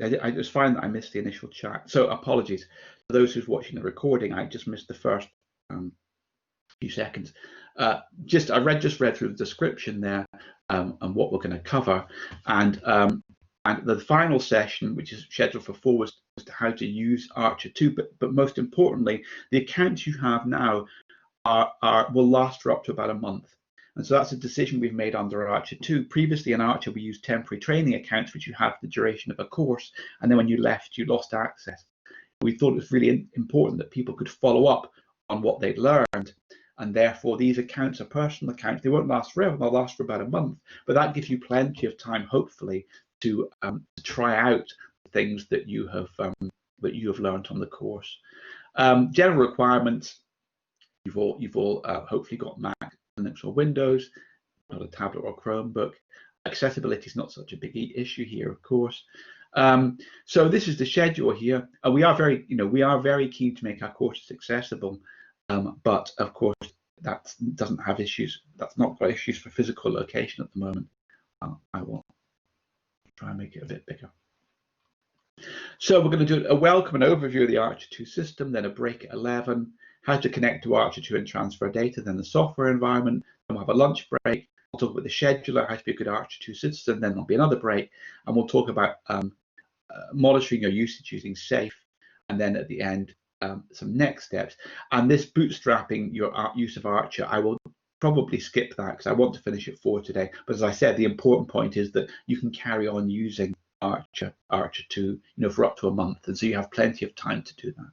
I just find that I missed the initial chat. So apologies for those who's watching the recording. I just missed the first few seconds. I just read through the description there and what we're going to cover, and the final session, which is scheduled for 4, was how to use ARCHER2. But most importantly, the accounts you have now will last for up to about a month. And so that's a decision we've made under ARCHER2. Previously in Archer, we used temporary training accounts, which you have the duration of a course, and then when you left, you lost access. We thought it was really important that people could follow up on what they'd learned, and therefore these accounts are personal accounts. They won't last forever, they'll last for about a month, but that gives you plenty of time, hopefully, to try out things that you have learned on the course. General requirements: you've all hopefully got Mac, Linux or Windows, not a tablet or Chromebook. Accessibility is not such a big issue here, of course. So this is the schedule here. We are very keen to make our courses accessible, but of course that doesn't have issues. That's not got issues for physical location at the moment. I will try and make it a bit bigger. So we're going to do a welcome and overview of the ARCHER2 system, then a break at 11. How to connect to ARCHER2 and transfer data, then the software environment, then we'll have a lunch break. We'll talk about the scheduler, how to be a good ARCHER2 citizen, then there'll be another break, and we'll talk about monitoring your usage using SAFE, and then at the end, some next steps. And this bootstrapping your use of Archer, I will probably skip that because I want to finish at 4 today. But as I said, the important point is that you can carry on using ARCHER2, for up to a month, and so you have plenty of time to do that.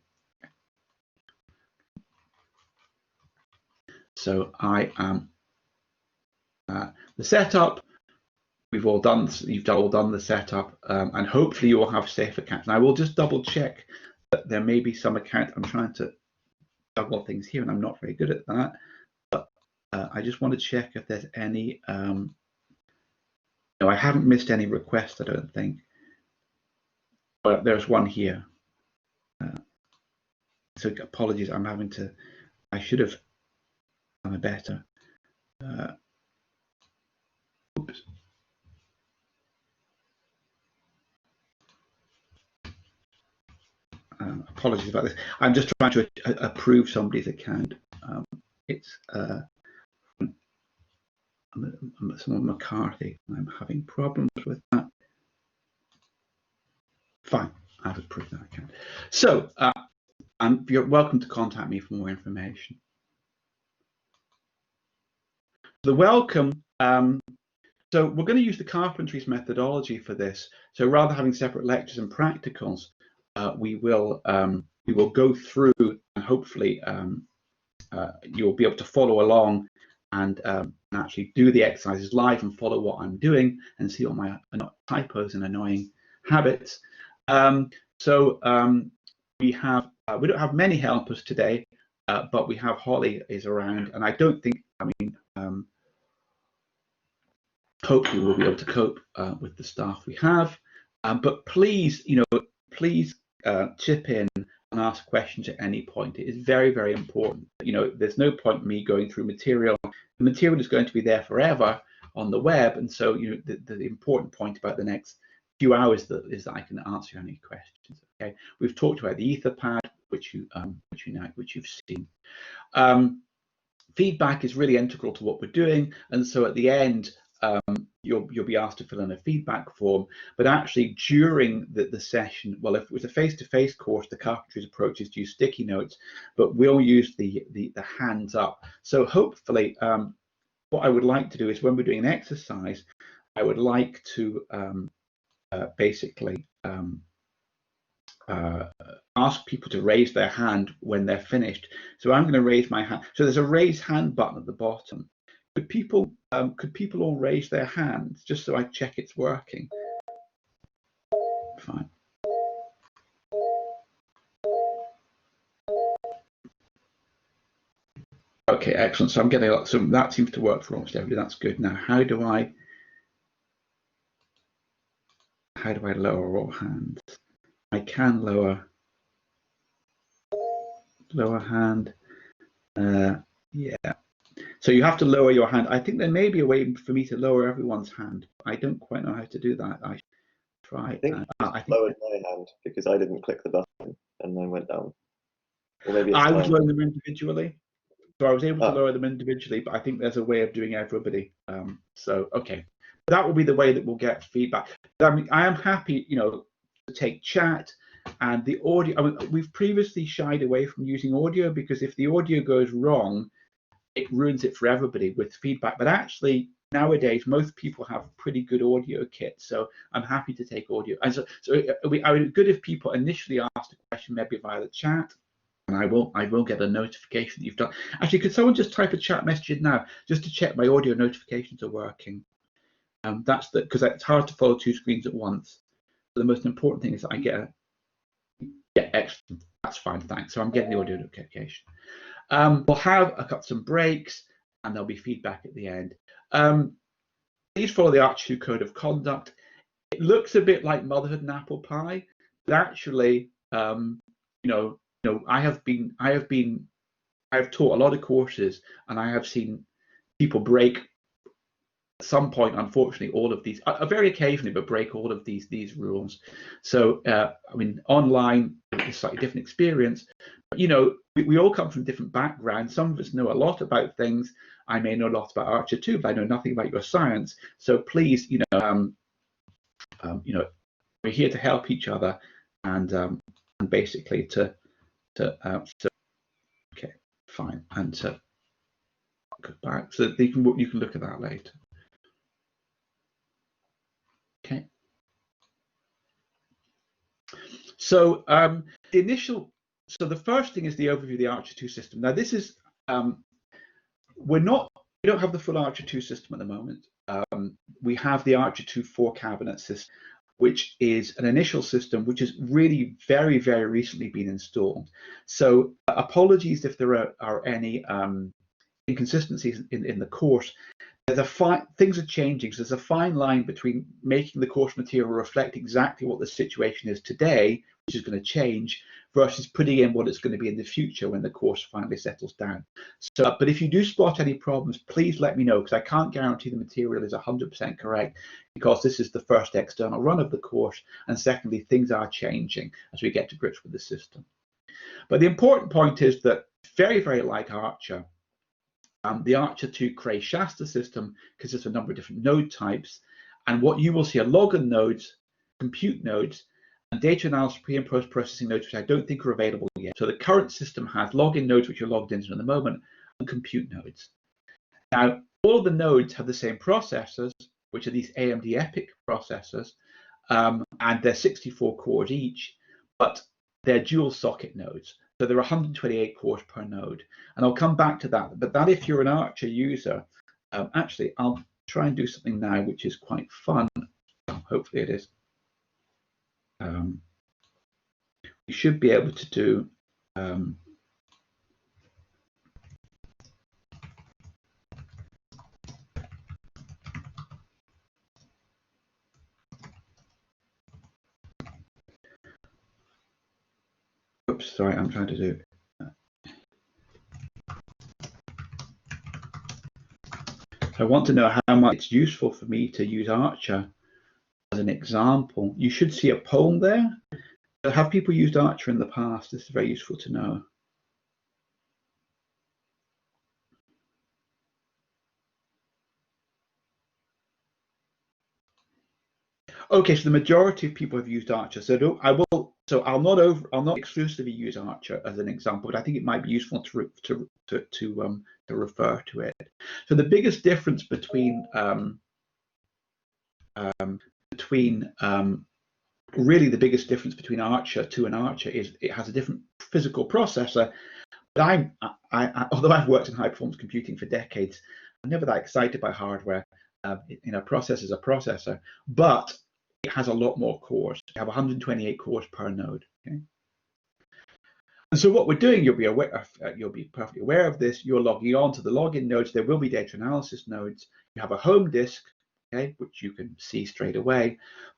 So I am the setup. You've all done the setup, and hopefully you will have safe accounts. And I will just double check that there may be some account. I'm trying to juggle things here, and I'm not very good at that. But I just want to check if there's any. No, I haven't missed any requests, I don't think. But there's one here. So apologies, I'm having to. I should have done a better. Oops. Apologies about this. I'm just trying to approve somebody's account. It's someone McCarthy. I'm having problems with that. Fine, I've approved that account. So you're welcome to contact me for more information. The welcome. So we're going to use the Carpentries methodology for this. So rather than having separate lectures and practicals, we will go through, and hopefully you'll be able to follow along and actually do the exercises live and follow what I'm doing and see all my typos and annoying habits. We don't have many helpers today, but we have Holly is around, and I don't think, hopefully we'll be able to cope with the staff we have. But please, please chip in and ask questions at any point. It is very, very important. There's no point in me going through material. The material is going to be there forever on the web, and so the important point about the next few hours is that I can answer any questions. Okay, we've talked about the Etherpad, which you've seen. Feedback is really integral to what we're doing, and so at the end you'll be asked to fill in a feedback form. But actually during the session, well, if it was a face-to-face course, the Carpentries approach is to use sticky notes, but we'll use the hands up. So hopefully what I would like to do is, when we're doing an exercise, I would like to basically ask people to raise their hand when they're finished. So I'm going to raise my hand. So there's a raise hand button at the bottom. Could people all raise their hands just so I check it's working? Fine. Okay, excellent. So I'm getting a lot. So that seems to work for almost everybody. That's good. Now, how do I lower all hands? I can lower hand. Yeah. So you have to lower your hand. I think there may be a way for me to lower everyone's hand. I don't quite know how to do that. I try. I think I lowered my hand because I didn't click the button and then went down. Or maybe it's I was lowering them individually. So I was able to lower them individually, but I think there's a way of doing everybody. So, okay. That will be the way that we'll get feedback. I mean, I am happy, you know, to take chat and the audio. I mean, we've previously shied away from using audio because if the audio goes wrong, it ruins it for everybody with feedback. But actually, nowadays, most people have pretty good audio kits. So I'm happy to take audio. And so it would be good if people initially asked a question, maybe via the chat. And I will get a notification that you've done. Actually, could someone just type a chat message in now just to check my audio notifications are working? That's because it's hard to follow two screens at once. So the most important thing is that I get excellent. That's fine, thanks. So I'm getting the audio notification. We'll have some breaks and there'll be feedback at the end. Please follow the ARCHER2 code of conduct. It looks a bit like motherhood and apple pie, but actually, I have taught a lot of courses, and I have seen people break at some point, unfortunately, all of these, very occasionally, but break all of these rules. So, I mean, online is a slightly different experience. But, you know, we all come from different backgrounds. Some of us know a lot about things. I may know a lot about ARCHER2, but I know nothing about your science. So please, we're here to help each other and basically to okay, fine, and to go back so that you can look at that later. Okay. So the first thing is the overview of the ARCHER2 system. Now this is we don't have the full ARCHER2 system at the moment. We have the ARCHER2 4-cabinet system, which is an initial system which has really very, very recently been installed. So apologies if there are any inconsistencies in the course. Things are changing, so there's a fine line between making the course material reflect exactly what the situation is today, which is going to change, versus putting in what it's going to be in the future when the course finally settles down. So, but if you do spot any problems, please let me know, because I can't guarantee the material is 100% correct, because this is the first external run of the course, and secondly, things are changing as we get to grips with the system. But the important point is that very, very like Archer, the ARCHER2 Cray-Shasta system consists of a number of different node types, and what you will see are login nodes, compute nodes, and data analysis pre and post processing nodes, which I don't think are available yet. So the current system has login nodes, which you're logged into in the moment, and compute nodes. Now, all of the nodes have the same processors, which are these AMD EPIC processors, and they're 64 cores each, but they're dual socket nodes. So there are 128 cores per node, and I'll come back to that. But that, if you're an Archer user, actually, I'll try and do something now, which is quite fun. Hopefully, it is. We should be able to do. Oops, sorry, I'm trying to do. I want to know how much it's useful for me to use Archer as an example. You should see a poll there. Have people used Archer in the past? This is very useful to know. Okay, so the majority of people have used Archer. So I'll not exclusively use Archer as an example, but I think it might be useful to refer to it. So the biggest difference between really the biggest difference between ARCHER2 and Archer is it has a different physical processor. But although I've worked in high performance computing for decades, I'm never that excited by hardware. Processor is a processor, but it has a lot more cores. You have 128 cores per node. Okay. And so what we're doing, you'll be perfectly aware of this. You're logging on to the login nodes. There will be data analysis nodes. You have a home disk, okay, which you can see straight away.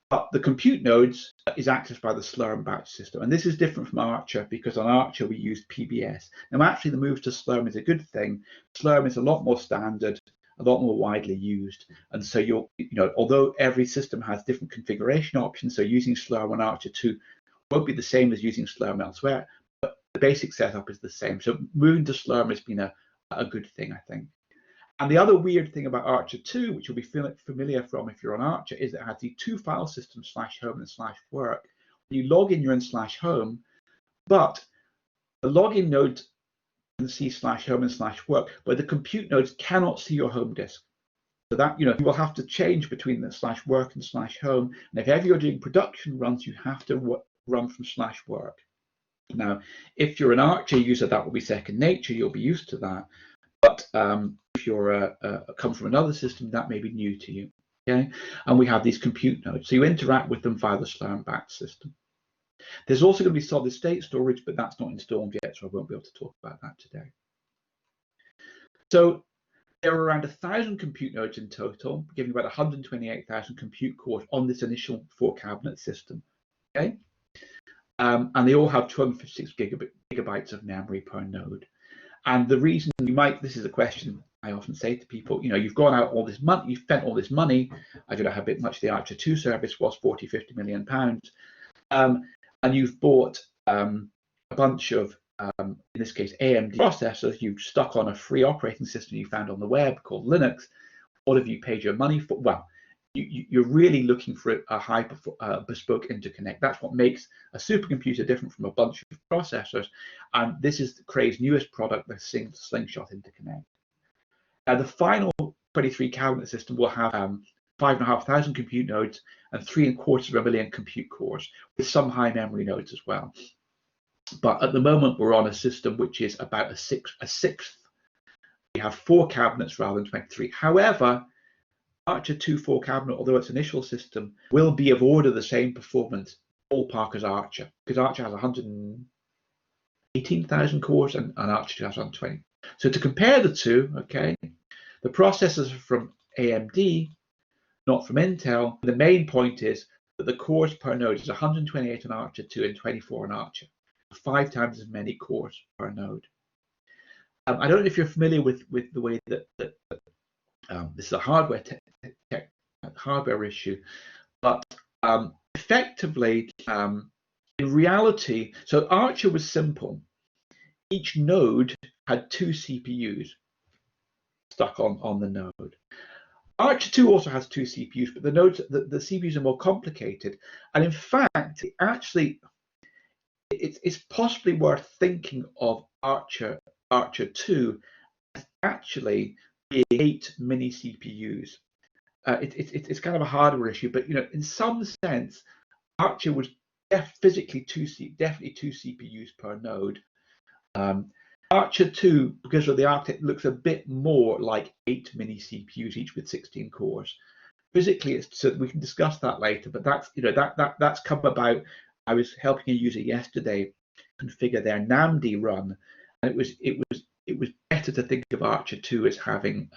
But the compute nodes is accessed by the Slurm batch system. And this is different from Archer, because on Archer we use PBS. Now actually the move to Slurm is a good thing. Slurm is a lot more standard, a lot more widely used. And so although every system has different configuration options, so using Slurm on ARCHER2 won't be the same as using Slurm elsewhere, but the basic setup is the same. So moving to Slurm has been a good thing, I think. And the other weird thing about ARCHER2, which you'll be familiar from if you're on Archer, is that it has the two file systems, /home and /work. When you log in, you're in /home, but the login node can see /home and /work, but the compute nodes cannot see your home disk. So that, you will have to change between the /work and /home. And if ever you're doing production runs, you have to run from /work. Now, if you're an Archer user, that will be second nature. You'll be used to that. But if you're come from another system, that may be new to you. Okay, and we have these compute nodes, so you interact with them via the Slurm batch system. There's also going to be solid state storage, but that's not installed yet, so I won't be able to talk about that today. So there are around 1,000 compute nodes in total, giving about 128,000 compute cores on this initial 4-cabinet system. Okay, and they all have 256 gigabytes of memory per node. And the reason this is a question I often say to people, you've gone out all this money, you've spent all this money. I don't know how much the ARCHER2 service was, 40–50 million pounds. And you've bought a bunch of, in this case, AMD processors. You've stuck on a free operating system you found on the web called Linux. What have you paid your money for? Well, you're really looking for a bespoke interconnect. That's what makes a supercomputer different from a bunch of processors. And this is Cray's newest product, the Slingshot interconnect. The final 23-cabinet system will have 5,500 compute nodes and 3.25 million compute cores, with some high memory nodes as well. But at the moment, we're on a system which is about a sixth. We have 4 cabinets rather than 23. However, ARCHER2 4-cabinet, although its initial system, will be of order the same performance ballpark as Archer, because Archer has 118,000 cores and ARCHER2 has 120. So to compare the two, okay, the processors are from AMD, not from Intel. The main point is that the cores per node is 128 on ARCHER2 and 24 on Archer, 5 times as many cores per node. I don't know if you're familiar with the way that this is a hardware issue, but effectively, in reality, so Archer was simple. Each node had 2 CPUs stuck on the node. ARCHER2 also has 2 CPUs, but the CPUs are more complicated. And in fact, it's possibly worth thinking of ARCHER2 as actually 8 mini CPUs. It's kind of a hardware issue, but in some sense, Archer was definitely 2 CPUs per node. ARCHER2, because of the architecture, looks a bit more like 8 mini CPUs, each with 16 cores. Physically, so we can discuss that later, but that's come about. I was helping a user yesterday configure their NAMD run, and it was better to think of ARCHER2 as having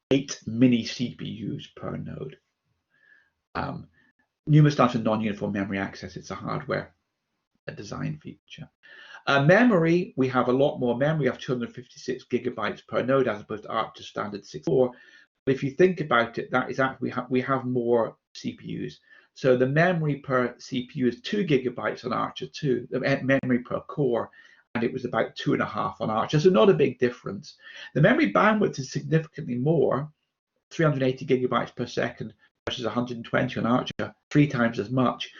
8 mini CPUs per node. Numerous times for non-uniform memory access, it's a hardware design feature. Memory, we have a lot more memory. We have 256 gigabytes per node as opposed to Archer standard 64. But if you think about it, that is actually we have more CPUs. So the memory per CPU is 2 gigabytes on ARCHER2, the memory per core, and it was about 2.5 on Archer. So not a big difference. The memory bandwidth is significantly more, 380 gigabytes per second versus 120 on Archer, 3 times as much.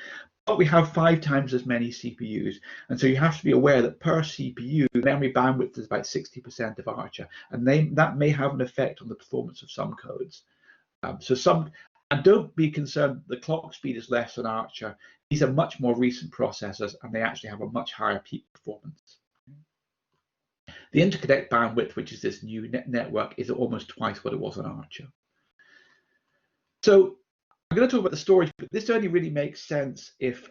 But we have 5 times as many CPUs. And so you have to be aware that per CPU, memory bandwidth is about 60% of Archer. And that may have an effect on the performance of some codes. And don't be concerned, the clock speed is less than Archer. These are much more recent processors, and they actually have a much higher peak performance. The interconnect bandwidth, which is this new network, is almost twice what it was on Archer. So I'm going to talk about the storage, but this only really makes sense if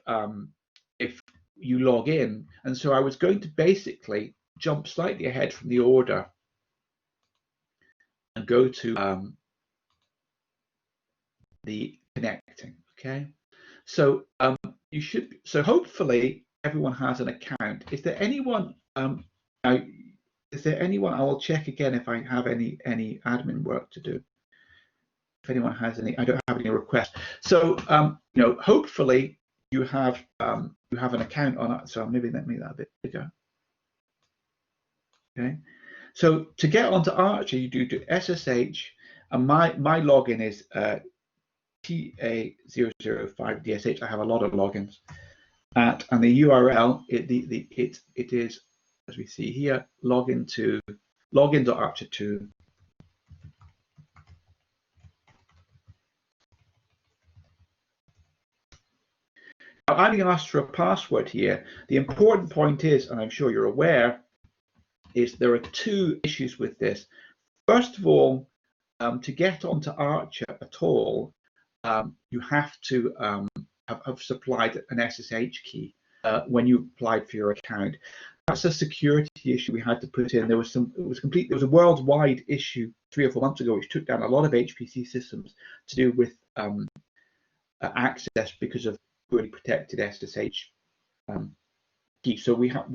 you log in. And so I was going to basically jump slightly ahead from the order and go to the connecting. Okay, so hopefully everyone has an account. Is there anyone now Is there anyone? I will check again if I have any admin work to do. If anyone has any, I don't have any requests. So you know, hopefully you have an account on it. So maybe let me make that a bit bigger. Okay. So to get onto Archer, you do SSH, and my login is TA005DSH. I have a lot of logins, and the URL it is, as we see here, login.archer2. Now, I'm being asked for a password here. The important point is, and I'm sure you're aware, is there are two issues with this. First of all, to get onto Archer at all, you have to have supplied an SSH key when you applied for your account. That's a security issue we had to put in. There was a worldwide issue 3 or 4 months ago, which took down a lot of HPC systems to do with access because of poorly protected SSH key. So we have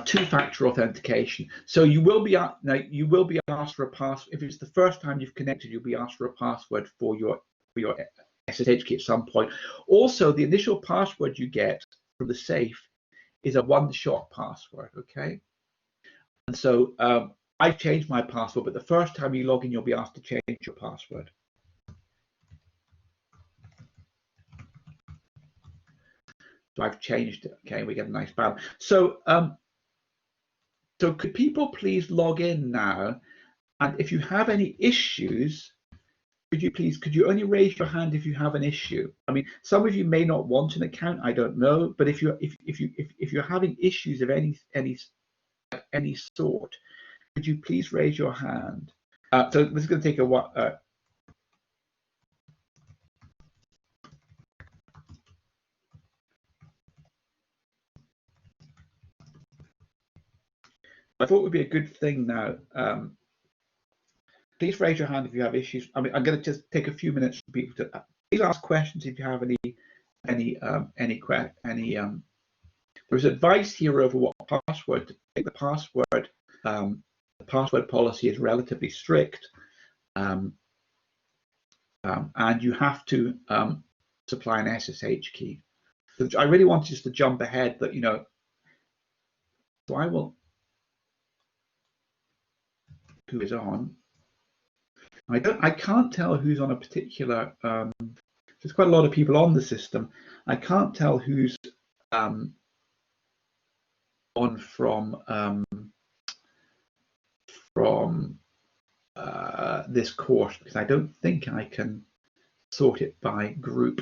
two-factor authentication. So you will be asked for a password. If it's the first time you've connected, you'll be asked for a password for your SSH key at some point. Also, the initial password you get from the safe is a one-shot password. Okay, and so I've changed my password, but the first time you log in, you'll be asked to change your password. So I've changed it. Okay, we get a nice balance. So so could people please log in now? And if you have any issues, could you only raise your hand if you have an issue? I mean, some of you may not want an account, I don't know, but if you're having issues of any sort, could you please raise your hand? So this is going to take a while. I thought it would be a good thing now. Please raise your hand if you have issues. I mean, I'm going to just take a few minutes for people to please ask questions if you have There's advice here over what password to pick. The password policy is relatively strict, and you have to supply an SSH key. So I really want just to jump ahead, that so I will. Who is on? I can't tell who's on a particular. There's quite a lot of people on the system. I can't tell who's on from this course, because I don't think I can sort it by group.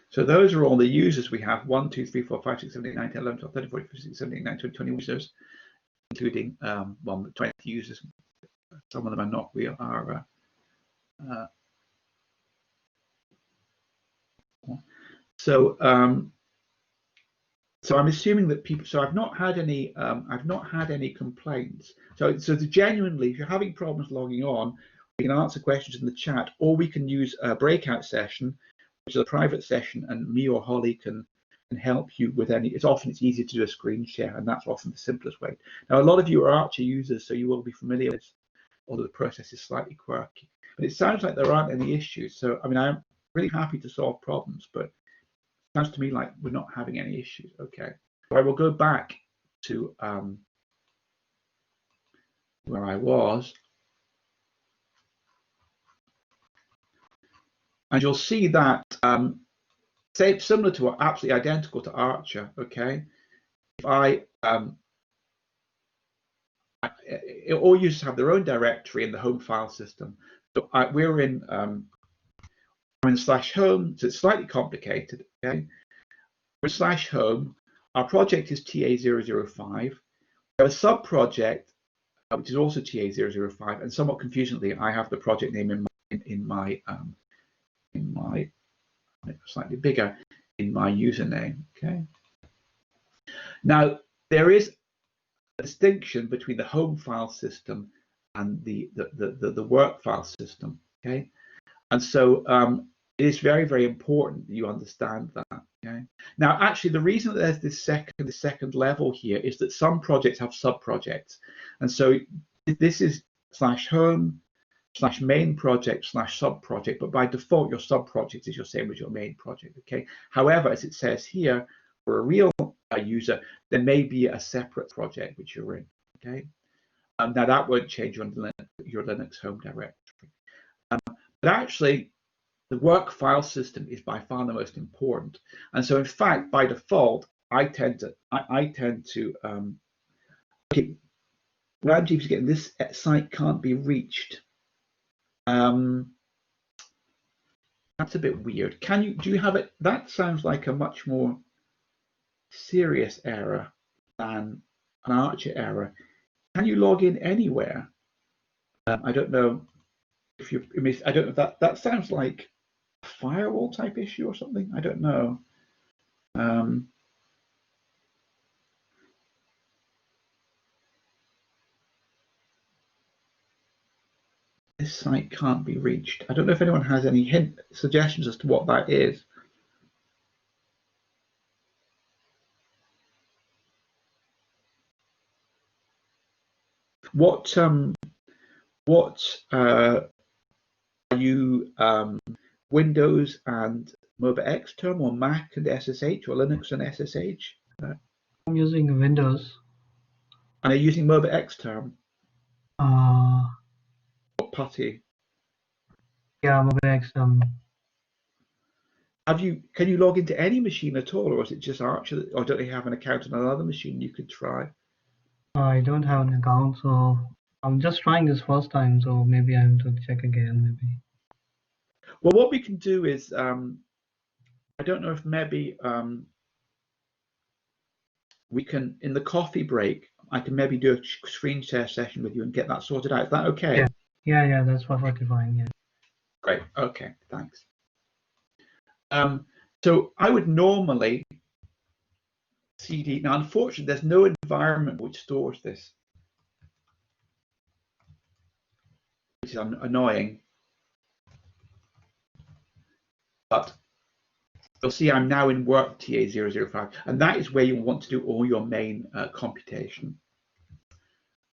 So those are all the users we have: 1, 2, 3, 4, 5, 6, 7, 8, 9, 10, 11, 12, 13, 14, 15, 16, 17, 18, 19, 20, 21 users, including 20 users. Some of them are not. We are. So I'm assuming that people. So I've not had any. I've not had any complaints. So genuinely, if you're having problems logging on, we can answer questions in the chat, or we can use a breakout session, which is a private session, and me or Holly can help you with any. It's easier to do a screen share, and that's often the simplest way. Now, a lot of you are Archer users, so you will be familiar with this, although the process is slightly quirky. But it sounds like there aren't any issues. So I mean, I'm really happy to solve problems, but it sounds to me like we're not having any issues. Okay, so I will go back to where I was. And you'll see that similar to, absolutely identical to Archer. Okay, if all users have their own directory in the home file system. So we're in I'm in /home, so it's slightly complicated. Okay, we're /home. Our project is TA005. We have a sub project which is also TA005, and somewhat confusingly, I have the project name in my slightly bigger in my username. Okay. Now there is a distinction between the home file system and the work file system. Okay, and so it is very, very important that you understand that. Okay. Now, actually, the reason that there's this second level here is that some projects have sub-projects, and so this is /home/main project/sub-project, but by default, your sub-project is your same as your main project. Okay. However, as it says here, for a real user, there may be a separate project which you're in. Okay. Now that won't change your Linux home directory, but actually, the work file system is by far the most important. And so, in fact, by default, I tend to okay, Round keeps getting this site can't be reached. That's a bit weird. Do you have it? That sounds like a much more serious error than an Archer error. Can you log in anywhere? I don't know if you. I don't know if that sounds like a firewall type issue or something. I don't know. This site can't be reached. I don't know if anyone has any suggestions as to what that is. What are you Windows and Mobile Xterm, or Mac and SSH, or Linux and SSH? I'm using Windows. And are you using Mobile Xterm? Or PuTTY? Yeah, Mobile Xterm. Can you log into any machine at all, or is it just Archer, or don't you have an account on another machine you could try? I don't have an account, so I'm just trying this first time, so maybe I have to check again, maybe. Well, what we can do is, I don't know if maybe we can, in the coffee break, I can maybe do a screen share session with you and get that sorted out. Is that okay? Yeah, that's perfectly fine, yeah. Great, okay, thanks. So I would normally CD, now unfortunately there's no environment which stores this, which is annoying, but you'll see I'm now in work TA005, and that is where you want to do all your main computation.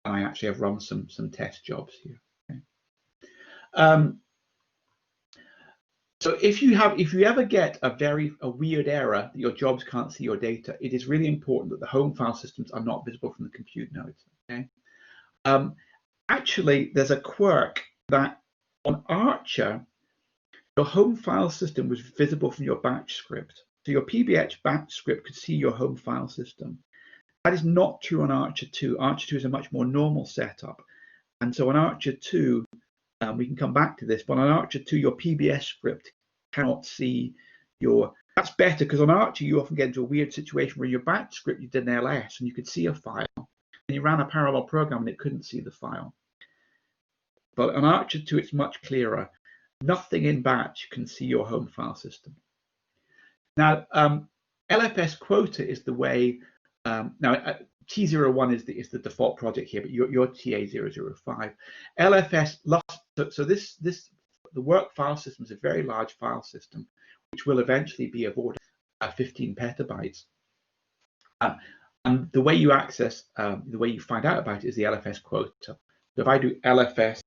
And I actually have run some test jobs here. Okay. So if you ever get a weird error that your jobs can't see your data, it is really important that the home file systems are not visible from the compute nodes. Okay. Actually, there's a quirk that on Archer, your home file system was visible from your batch script. So your PBH batch script could see your home file system. That is not true on ARCHER2. ARCHER2 is a much more normal setup. And so on ARCHER2, we can come back to this, but on ARCHER2, your PBS script cannot see your. That's better, because on Archer, you often get into a weird situation where your batch script, you did an LS and you could see a file, and you ran a parallel program and it couldn't see the file. But on ARCHER2, it's much clearer. Nothing in batch can see your home file system. Now, LFS quota is the way. Now, T01 is the default project here, but you're TA005. LFS lost. So the work file system is a very large file system, which will eventually be of order 15 petabytes. And the way you access, the way you find out about it is the LFS quota. So if I do LFS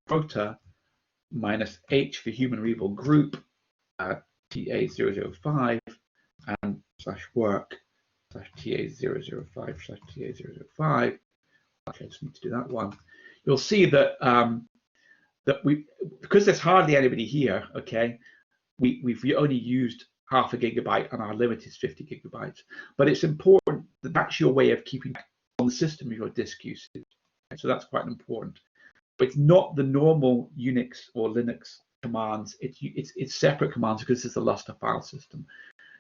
quota minus H for human readable group TA005 and /work /TA005/TA005. Actually, I just need to do that one. You'll see that because there's hardly anybody here, okay, we've only used half a gigabyte and our limit is 50 gigabytes. But it's important that that's your way of keeping on the system of your disk usage. Okay? So that's quite important. But it's not the normal Unix or Linux commands. It's separate commands because it's a Lustre file system.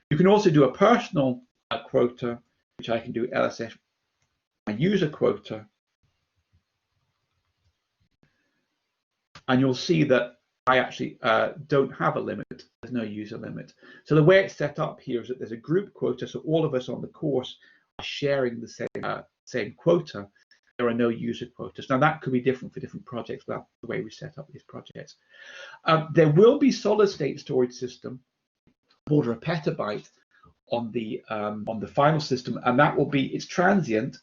You can also do a personal quota, which I can do LSF my user quota, and you'll see that I actually don't have a limit. There's no user limit. So the way it's set up here is that there's a group quota, so all of us on the course are sharing the same quota, there are no user quotas. Now that could be different for different projects, but that's the way we set up these projects. There will be solid state storage system, order a petabyte on the final system, and that will be, it's transient.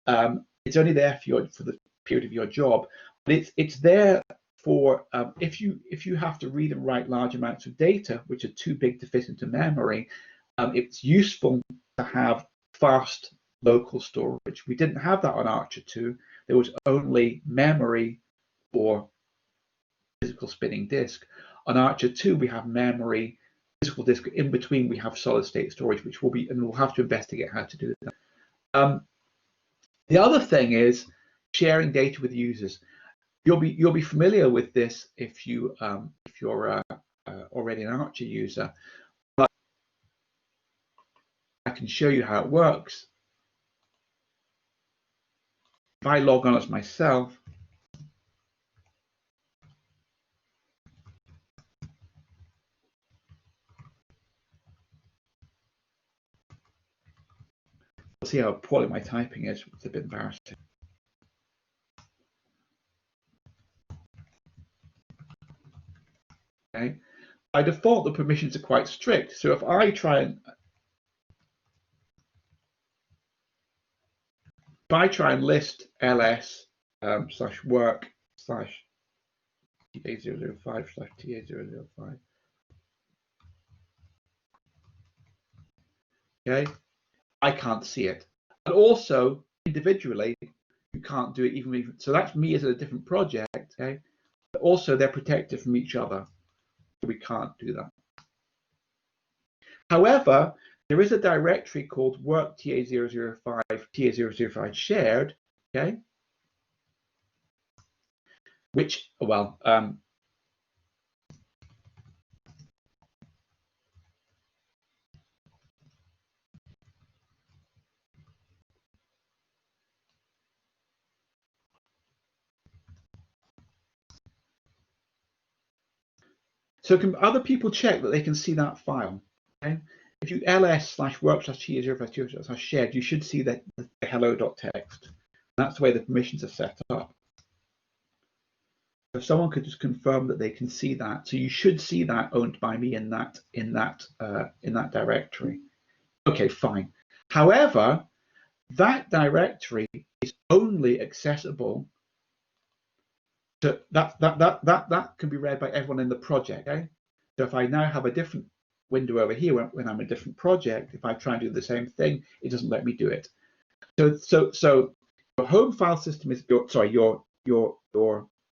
It's only there for the period of your job, but it's there for if you have to read and write large amounts of data which are too big to fit into memory. It's useful to have fast local storage. We didn't have that on ARCHER2. There was only memory or physical spinning disk. On ARCHER2 we have memory, physical disk. In between we have solid state storage, which will be, and we'll have to investigate how to do that. The other thing is sharing data with users. You'll be familiar with this if you're already an ARCHER user. But I can show you how it works. If I log on as myself, you'll see how poorly my typing is. It's a bit embarrassing. Okay. By default, the permissions are quite strict. So if I try and list ls /work /TA005 /TA005, okay, I can't see it. And also individually, you can't do it even. So that's me as a different project. Okay, but also they're protected from each other. We can't do that. However, there is a directory called work TA005 TA005 shared, okay, which, well, so can other people check that they can see that file? Okay, if you ls/work/TA005 shared, you should see the hello.txt. That's the way the permissions are set up. If someone could just confirm that they can see that, so you should see that owned by me in that directory. Okay, fine. However, that directory is only accessible. So that can be read by everyone in the project. Okay? So if I now have a different window over here when I'm in a different project, if I try and do the same thing, it doesn't let me do it. So your home file system is your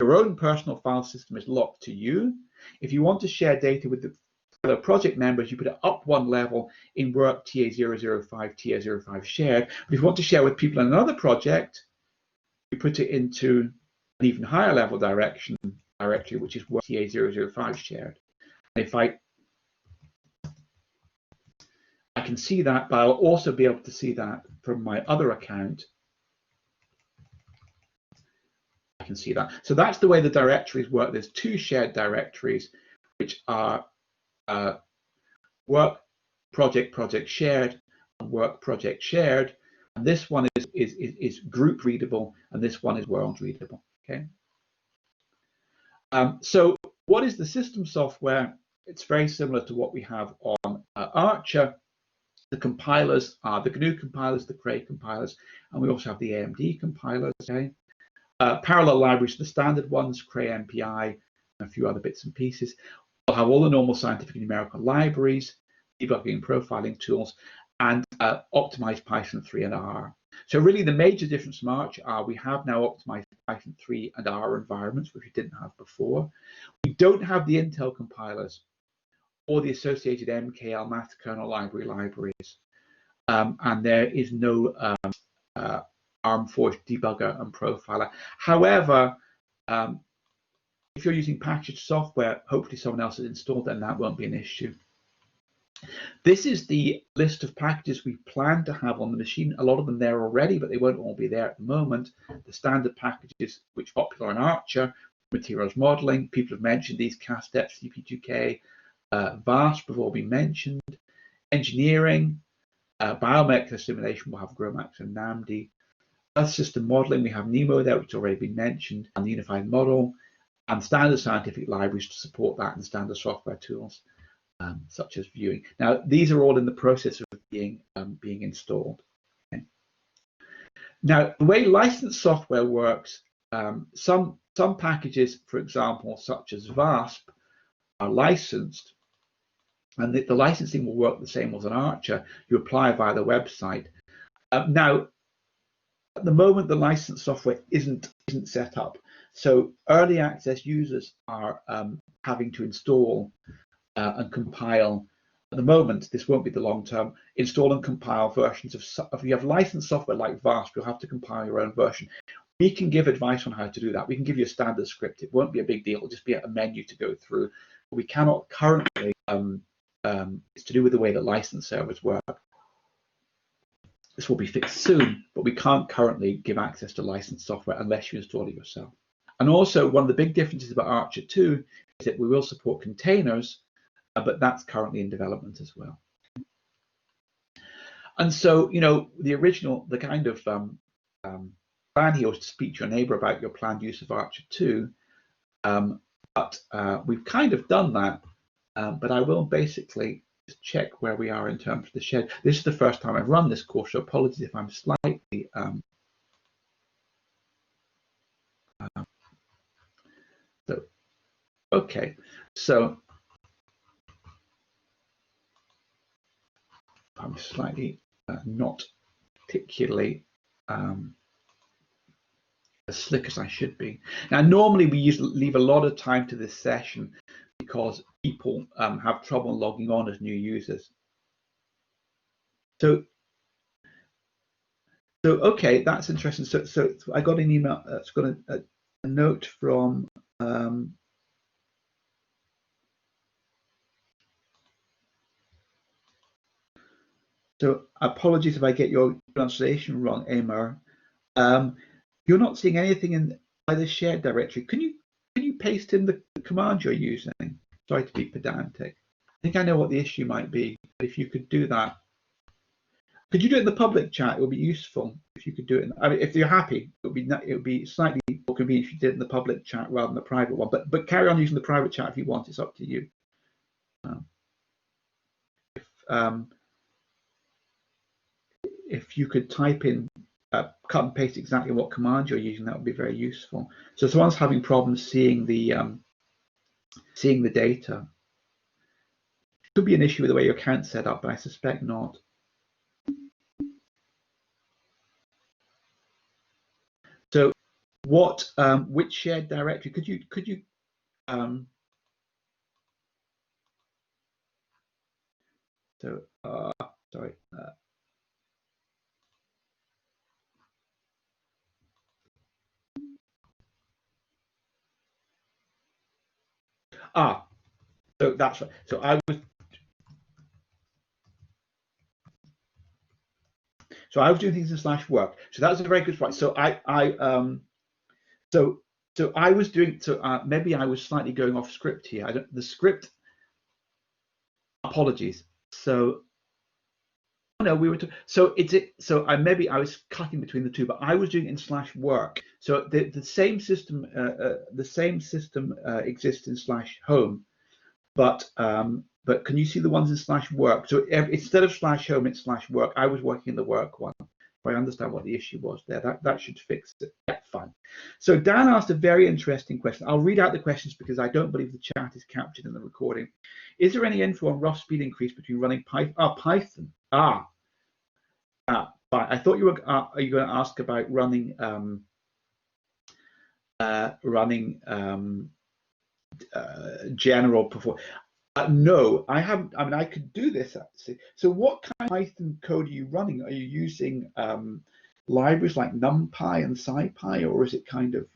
own personal file system is locked to you. If you want to share data with the fellow project members, you put it up one level in work TA005 TA005 shared. But if you want to share with people in another project, you put it into an even higher level directory, which is work TA005 shared. And if I can see that, but I'll also be able to see that from my other account. I can see that. So that's the way the directories work. There's two shared directories, which are work project shared and work project shared. And this one is group readable, and this one is world readable. Okay. So what is the system software? It's very similar to what we have on ARCHER. The compilers are the GNU compilers, the Cray compilers, and we also have the AMD compilers. Okay. Parallel libraries, the standard ones, Cray MPI, and a few other bits and pieces. We'll have all the normal scientific and numerical libraries, debugging and profiling tools, and optimized Python 3 and R. So really the major difference from ARCHER are we have now optimized Python 3 and R environments, which we didn't have before. We don't have the Intel compilers or the associated MKL math kernel libraries. And there is no ARM-forged debugger and profiler. However, if you're using packaged software, hopefully someone else has installed it and that won't be an issue. This is the list of packages we plan to have on the machine. A lot of them there already, but they won't all be there at the moment. The standard packages which are popular in ARCHER, materials modeling, people have mentioned these, CASTEP, CP2K, VASP have all been mentioned. Engineering, biomolecular simulation will have GROMACS and NAMD. Earth system modeling, we have NEMO there, which has already been mentioned, and the unified model, and standard scientific libraries to support that, and standard software tools such as viewing. Now, these are all in the process of being installed. Okay. Now, the way licensed software works, some packages, for example, such as VASP, are licensed, and the licensing will work the same as an Archer. You apply via the website. Now, at the moment, the licensed software isn't set up, so early access users are having to install and compile. At the moment, this won't be the long term. Install and compile versions of. If you have licensed software like VASP, you'll have to compile your own version. We can give advice on how to do that. We can give you a standard script. It won't be a big deal. It'll just be a menu to go through. But we cannot currently. It's to do with the way that license servers work. This will be fixed soon, but we can't currently give access to licensed software unless you install it yourself. And also, one of the big differences about ARCHER2 is that we will support containers, but that's currently in development as well. And so, you know, the kind of plan here was to speak to your neighbor about your planned use of ARCHER2, but we've kind of done that. But I will basically just check where we are in terms of the schedule. This is the first time I've run this course, so apologies if I'm slightly so okay, so I'm slightly not particularly as slick as I should be. Now, normally we leave a lot of time to this session because people have trouble logging on as new users. So okay, that's interesting. So I got an email. It's got a note from. So apologies if I get your pronunciation wrong, Amar. You're not seeing anything in the shared directory. Can you paste in the command you're using? Sorry to be pedantic. I think I know what the issue might be. But if you could do that, could you do it in the public chat? It would be useful if you could do it. I mean, if you're happy, it would be slightly more convenient if you did it in the public chat rather than the private one. But carry on using the private chat if you want. It's up to you. If you could type in, cut and paste exactly what command you're using, that would be very useful. So if someone's having problems seeing the data, it could be an issue with the way your account's set up, but I suspect not. So what, which shared directory could you sorry. So that's right. So I was doing things in /work. So that was a very good point. So so I was doing, maybe I was slightly going off script here. The script, apologies. So no, maybe I was cutting between the two, but I was doing it in /work. So the same system exists in /home, but can you see the ones in /work? So instead of /home, it's /work. I was working in the work one. If I understand what the issue was there, that should fix it. Yeah, fine. So Dan asked a very interesting question. I'll read out the questions because I don't believe the chat is captured in the recording. Is there any info on rough speed increase between running Python? Python. I thought you were. Are you going to ask about running general performance? No, I haven't. I mean, I could do this actually. So what kind of Python code are you running? Are you using libraries like NumPy and SciPy, or is it kind of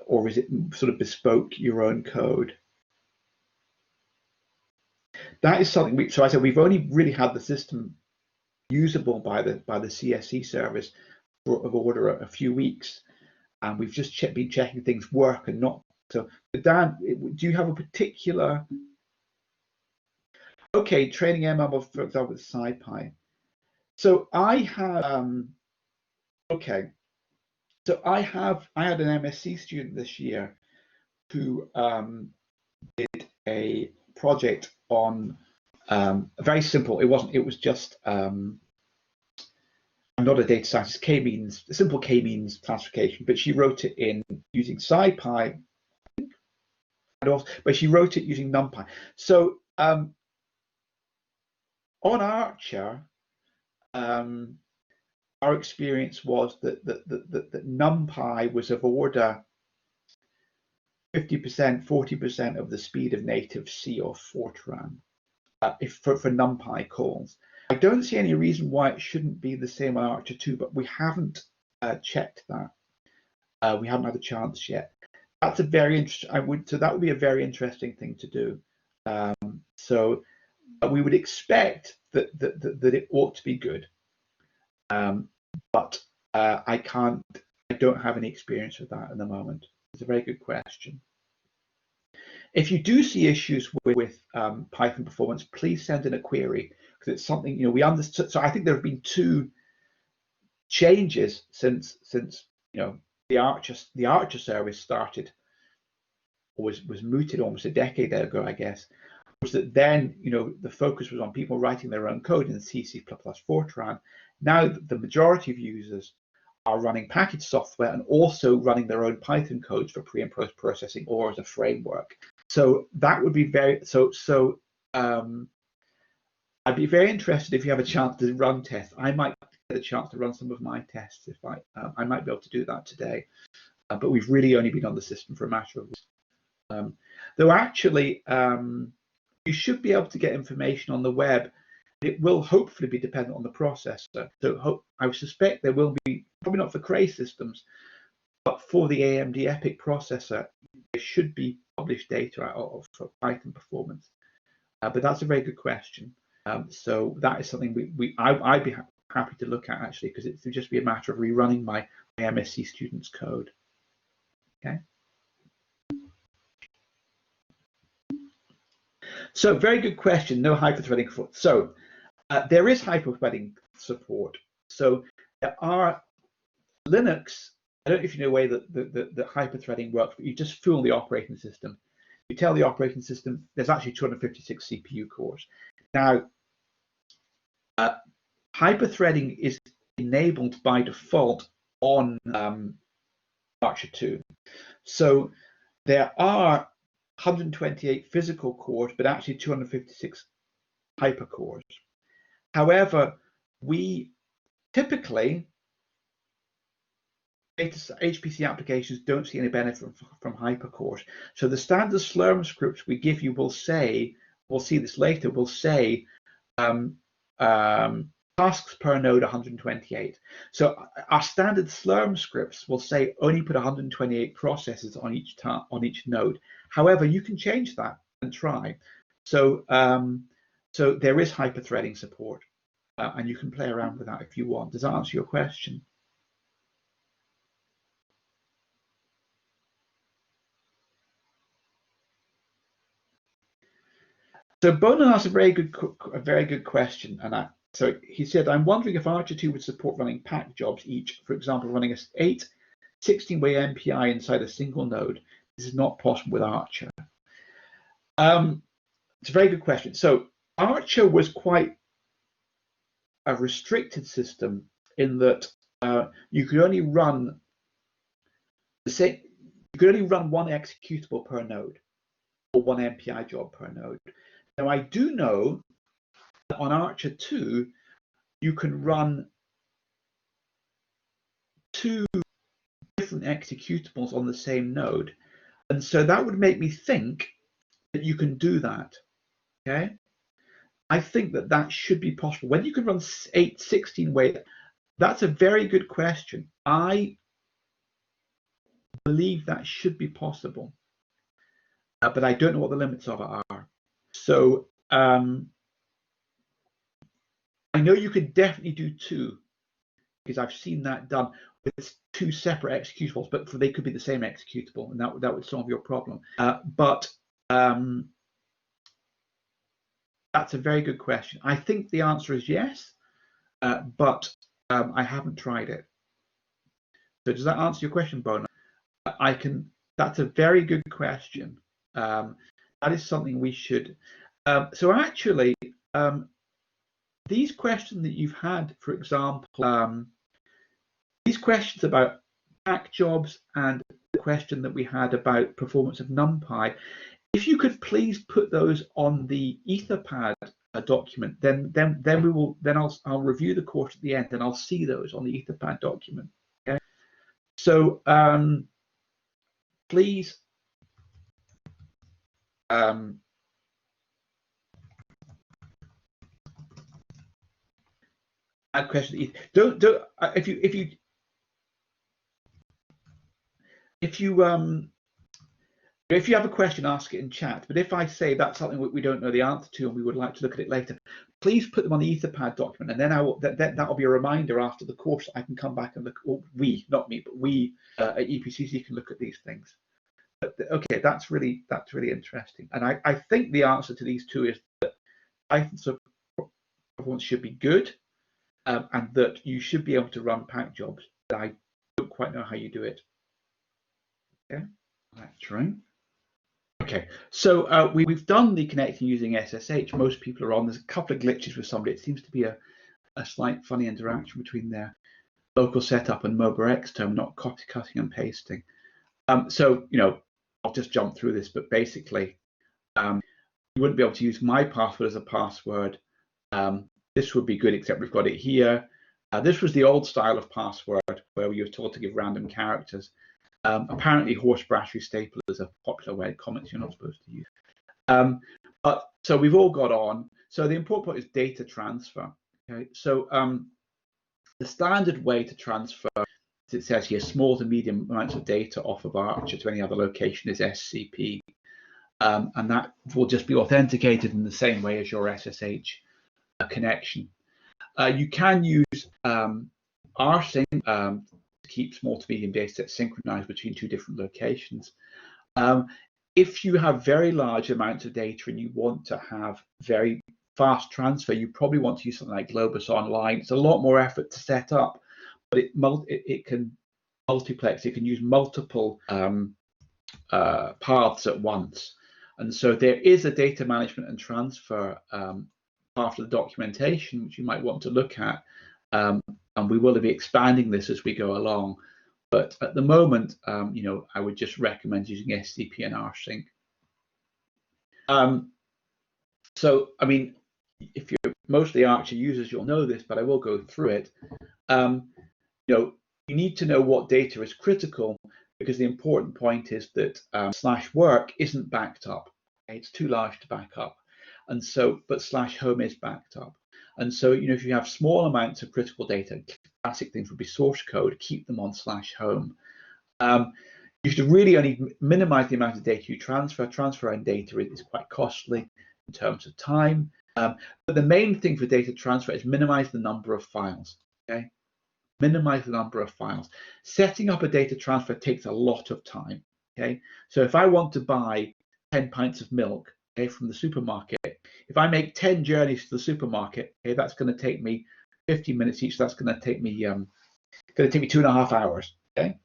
or is it sort of bespoke your own code? That is something so I said we've only really had the system usable by the CSE service of order a few weeks, and we've just been checking things work and not. So Dan, do you have a particular? Okay, training ML, for example, with SciPy. So I have okay. So I had an MSc student this year who did a project on very simple. It was just I'm not a data scientist. K-means, simple K-means classification, but she wrote it in using SciPy, but she wrote it using NumPy. So on Archer, our experience was that NumPy was of order 50%, 40% of the speed of native C or Fortran for NumPy calls. I don't see any reason why it shouldn't be the same on ARCHER2, but we haven't checked that. We haven't had a chance yet. That's a very interesting. So that would be a very interesting thing to do. So we would expect that it ought to be good, but I don't have any experience with that at the moment. It's a very good question. If you do see issues with Python performance, please send in a query, because it's something we understood. So I think there have been 2 changes since the Archer service started, or was mooted almost a decade ago, I guess. Was that then the focus was on people writing their own code in C, C++, Fortran. Now the majority of users are running package software and also running their own Python codes for pre and post processing or as a framework. So that would be very I'd be very interested if you have a chance to run tests. I might get a chance to run some of my tests if I might be able to do that today, but we've really only been on the system for a matter of weeks. Though actually, you should be able to get information on the web. It will hopefully be dependent on the processor. So I suspect there will be, probably not for Cray systems, but for the AMD EPYC processor, there should be published data out for Python performance. But that's a very good question. So that is something I'd be happy to look at, actually, because it would just be a matter of rerunning my MSc students' code. Okay. So very good question. No hyperthreading support. So there is hyperthreading support. So there are Linux. I don't know if you know the way that hyperthreading works, but you just fool the operating system. You tell the operating system there's actually 256 CPU cores. Now, hyperthreading is enabled by default on ARCHER2. So there are 128 physical cores, but actually 256 hypercores. However, we typically, HPC applications don't see any benefit from hypercores. So the standard Slurm scripts we give you will say, we'll see this later, will say tasks per node 128. So our standard Slurm scripts will say only put 128 processes on each node. However, you can change that and try. So so there is hyperthreading support, and you can play around with that if you want. Does that answer your question? So Bonan asked a very good question, and so he said, I'm wondering if ARCHER2 would support running pack jobs each, for example, running a 16-way MPI inside a single node. This is not possible with Archer. It's a very good question. So Archer was quite a restricted system in that you could only run one executable per node, or one MPI job per node. Now I do know that on ARCHER2 you can run 2 different executables on the same node, and so that would make me think that you can do that. Okay, I think that should be possible. Whether you can run 16-way, that's a very good question. I believe that should be possible, but I don't know what the limits of it are. So I know you could definitely do 2, because I've seen that done with 2 separate executables, but they could be the same executable, and that would solve your problem. But that's a very good question. I think the answer is yes, but I haven't tried it. So does that answer your question, Bona? That's a very good question. That is something we should. So actually, these questions that you've had, for example, these questions about pack jobs and the question that we had about performance of NumPy, if you could please put those on the Etherpad document, then I'll review the course at the end and I'll see those on the Etherpad document. Okay. So please add questions. Don't if you have a question, ask it in chat. But if I say that's something we don't know the answer to and we would like to look at it later, please put them on the Etherpad document, and then that'll be a reminder after the course. I can come back and look. Or we, not me, but we at EPCC can look at these things. But okay, that's really interesting. And I think the answer to these two is that Python performance should be good, and that you should be able to run pack jobs. But I don't quite know how you do it. Okay, that's right. Okay, so we've done the connecting using SSH. Most people are on. There's a couple of glitches with somebody. It seems to be a slight funny interaction between their local setup and MobaX term, not cutting and pasting. So, I'll just jump through this, but basically, you wouldn't be able to use my password as a password. This would be good, except we've got it here. This was the old style of password where you were told to give random characters. Apparently, horse brasserie staple is a popular way of comments you're not supposed to use. But so we've all got on. So the important point is data transfer. Okay, so the standard way to transfer, as it says here, small to medium amounts of data off of Archer to any other location is SCP, and that will just be authenticated in the same way as your SSH connection. You can use rsync to keep small to medium data sets synchronized between two different locations. If you have very large amounts of data and you want to have very fast transfer, you probably want to use something like Globus Online. It's a lot more effort to set up, but it can multiplex. It can use multiple paths at once. And so there is a data management and transfer part of the documentation which you might want to look at. And we will be expanding this as we go along. But at the moment, I would just recommend using SCP and rsync. So, I mean, if you're mostly Archer users, you'll know this, but I will go through it. You need to know what data is critical, because the important point is that /work isn't backed up. Okay? It's too large to back up. And so, but /home is backed up. And so, if you have small amounts of critical data, classic things would be source code, keep them on /home. You should really only minimize the amount of data you transfer. Transferring data is quite costly in terms of time. But the main thing for data transfer is minimize the number of files. Okay, minimize the number of files. Setting up a data transfer takes a lot of time. Okay, so if I want to buy 10 pints of milk, okay, from the supermarket, if I make 10 journeys to the supermarket, okay, that's going to take me 50 minutes each. That's going to take me 2.5 hours. Okay.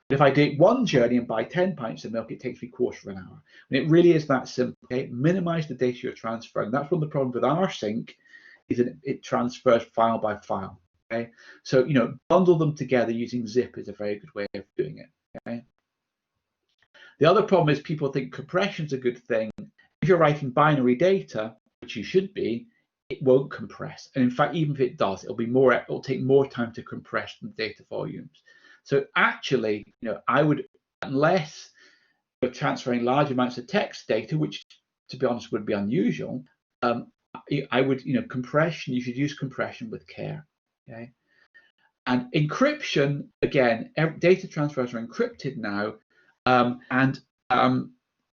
But if I do one journey and buy 10 pints of milk, it takes me a quarter of an hour. And it really is that simple. Okay? Minimize the data you're transferring. That's one of the problems with rsync, is that it transfers file by file. Okay, so bundle them together using zip is a very good way of doing it. Okay. The other problem is people think compression is a good thing. If you're writing binary data, which you should be, it won't compress. And in fact, even if it does, it'll take more time to compress than data volumes. So actually, I would, unless you're transferring large amounts of text data, which to be honest would be unusual, I would, compression, you should use compression with care. Okay. And encryption, again, data transfers are encrypted now, and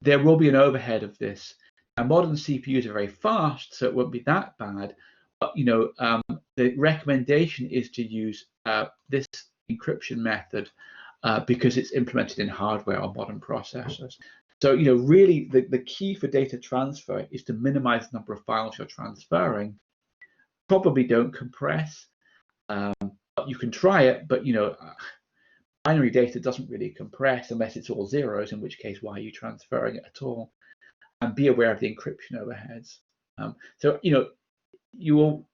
there will be an overhead of this. Now, modern CPUs are very fast, so it won't be that bad. But the recommendation is to use this encryption method because it's implemented in hardware on modern processors. So really, the key for data transfer is to minimize the number of files you're transferring. probably don't compress, but you can try it. But binary data doesn't really compress unless it's all zeros, in which case why are you transferring it at all? And be aware of the encryption overheads. So you will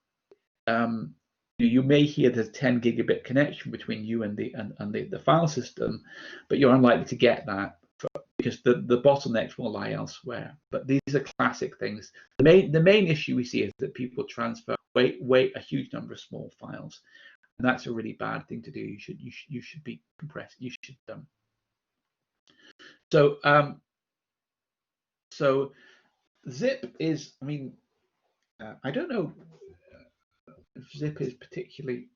you may hear there's 10 gigabit connection between you and the file system, but you're unlikely to get that because the bottlenecks will lie elsewhere. But these are classic things. The main issue we see is that people transfer a huge number of small files, and that's a really bad thing to do. You should be compressed. You should so zip is, I don't know if zip is particularly,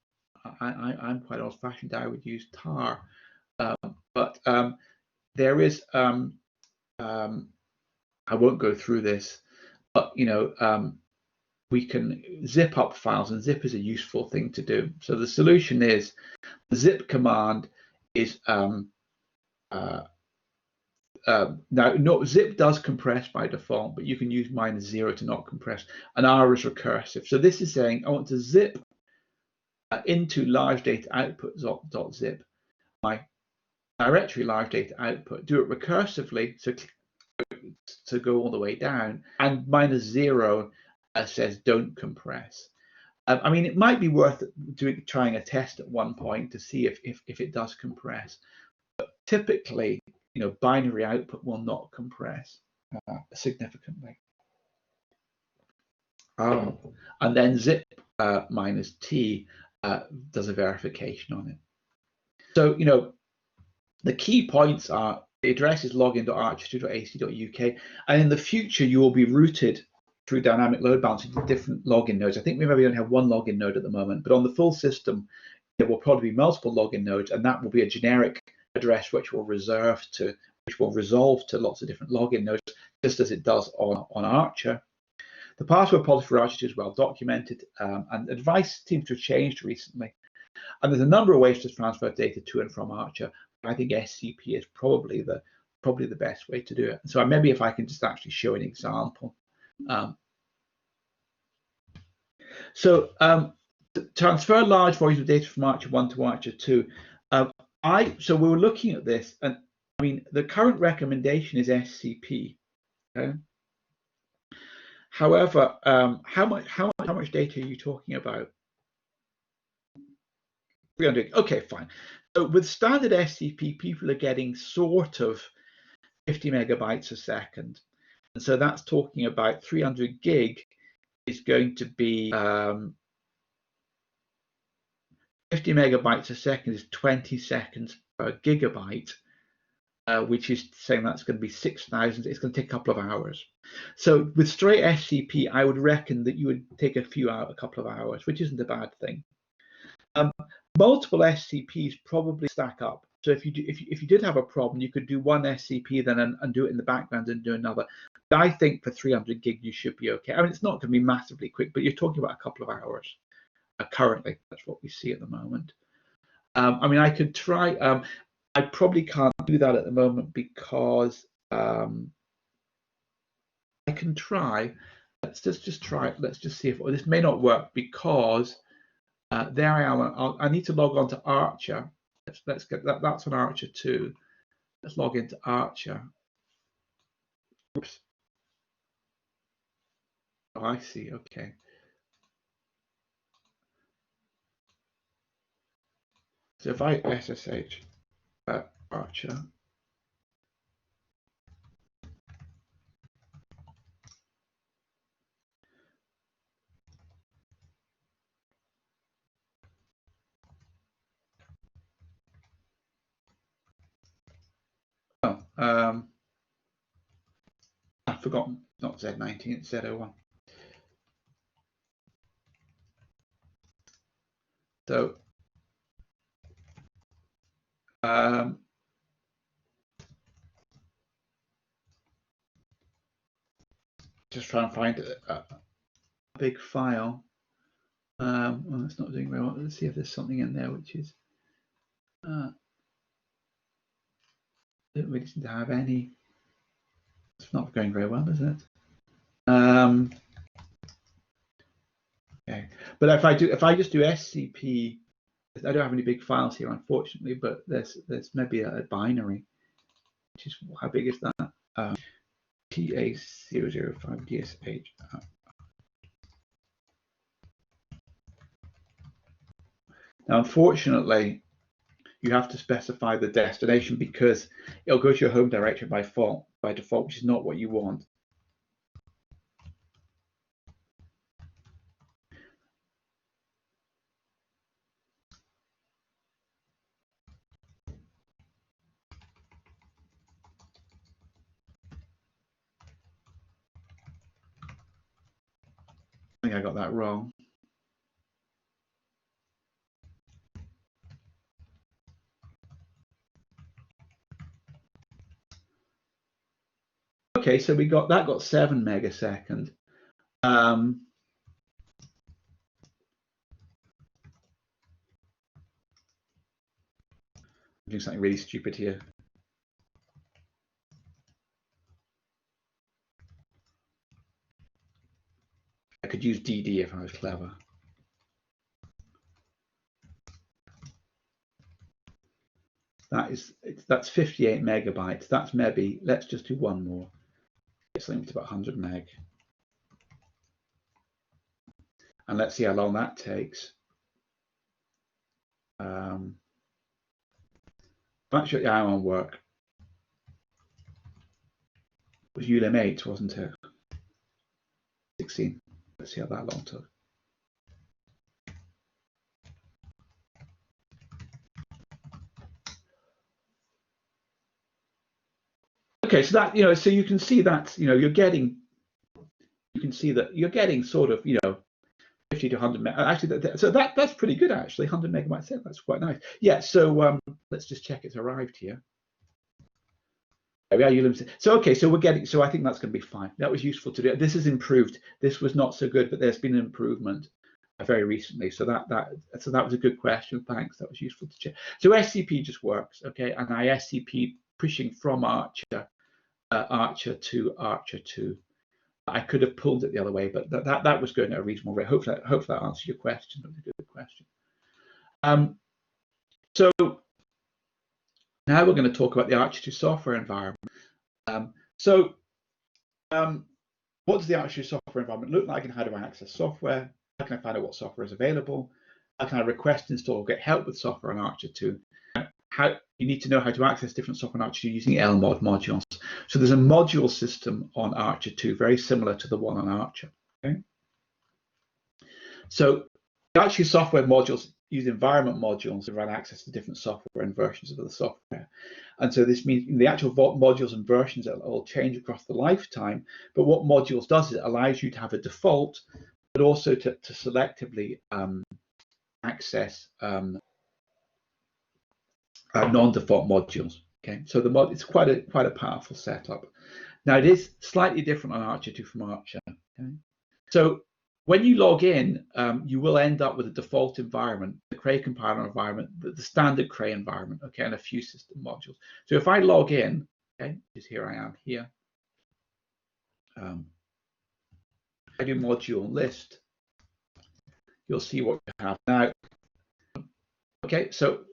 I'm quite old-fashioned. I would use tar, but there is I won't go through this, but we can zip up files, and zip is a useful thing to do. So the solution is the zip command is now zip does compress by default, but you can use -0 to not compress, and R is recursive. So this is saying I want to zip into large data output.zip my directory large data output, do it recursively, so to go all the way down, and -0 says don't compress. It might be worth trying a test at one point to see if it does compress, but typically binary output will not compress significantly. And then zip -t does a verification on it. So the key points are the address is login.archer2.ac.uk, and in the future you will be routed through dynamic load balancing to different login nodes. I think we maybe only have one login node at the moment, but on the full system there will probably be multiple login nodes, and that will be a generic address which will resolve to lots of different login nodes, just as it does on Archer. The password policy for Archer2 is well documented, and advice seems to have changed recently. And there's a number of ways to transfer data to and from Archer. I think SCP is probably the best way to do it. So maybe if I can just actually show an example. To transfer large volumes of data from Archer1 to Archer2. So we were looking at this, and the current recommendation is SCP. Okay? However, how much data are you talking about? 300. Okay, fine. So with standard SCP, people are getting sort of 50 megabytes a second, and so that's talking about 300 gig is going to be 50 megabytes a second is 20 seconds per gigabyte, which is saying that's going to be 6,000. It's going to take a couple of hours. So with straight SCP, I would reckon that you would take a couple of hours, which isn't a bad thing. Multiple SCPs probably stack up. So if you did have a problem, you could do one SCP then and do it in the background and do another. But I think for 300 gig you should be okay. It's not going to be massively quick, but you're talking about a couple of hours. Currently, that's what we see at the moment. I could try. I probably can't do that at the moment because I can try. Let's just try it. Let's just see if this may not work because there I am. I need to log on to Archer. Let's get that. That's on Archer2. Let's log into Archer. Oops. Oh, I see. Okay. So if I SSH Archer, I've forgotten, not Z19, it's Z01. So just try and find a big file. Well, it's not doing very well. Let's see if there's something in there which is don't really seem to have any. It's not going very well, is it? Okay, But if I just do SCP, I don't have any big files here, unfortunately, but there's maybe a binary, which is, how big is that? TA005DSH. Now, unfortunately, you have to specify the destination because it'll go to your home directory by default, which is not what you want. I think I got that wrong. Okay, so that got 7 megasecond. I'm doing something really stupid here. I could use DD if I was clever. That's 58 megabytes. That's maybe, let's just do one more. It's linked to about 100 meg. And let's see how long that takes. Actually, yeah, I'm on work. It was ULIM 8, wasn't it? 16. Let's see how that long took. Okay, so that, so you can see that, you're getting sort of, 50 to 100 meg. Actually, that's pretty good, actually. 100 megabytes. That's quite nice. Yeah. So let's just check it's arrived here. There we are. So okay. So we're getting. So I think that's going to be fine. That was useful to do. This is improved. This was not so good, but there's been an improvement very recently. So that was a good question. Thanks. That was useful to check. So SCP just works. Okay, and I SCP pushing from Archer to ARCHER2. I could have pulled it the other way, but that was going at a reasonable rate. Hopefully that answers your question. That was a good question. So now we're going to talk about the ARCHER2 software environment. What does the ARCHER2 software environment look like, and how do I access software? How can I find out what software is available? How can I request, install, or get help with software on ARCHER2? How you need to know how to access different software on ARCHER2 using LMOD modules. So there's a module system on ARCHER2, very similar to the one on Archer. Okay. So the ARCHER2 software modules use environment modules to provide access to different software and versions of the software. And so this means the actual modules and versions will change across the lifetime. But what modules does is it allows you to have a default, but also to selectively access non-default modules. Okay, so it's quite a powerful setup. Now it is slightly different on ARCHER2 from Archer. Okay, so when you log in, you will end up with a default environment, the Cray compiler environment, the standard Cray environment. Okay, and a few system modules. So if I log in, okay, because here I am here, I do module list. You'll see what you have now. Okay, so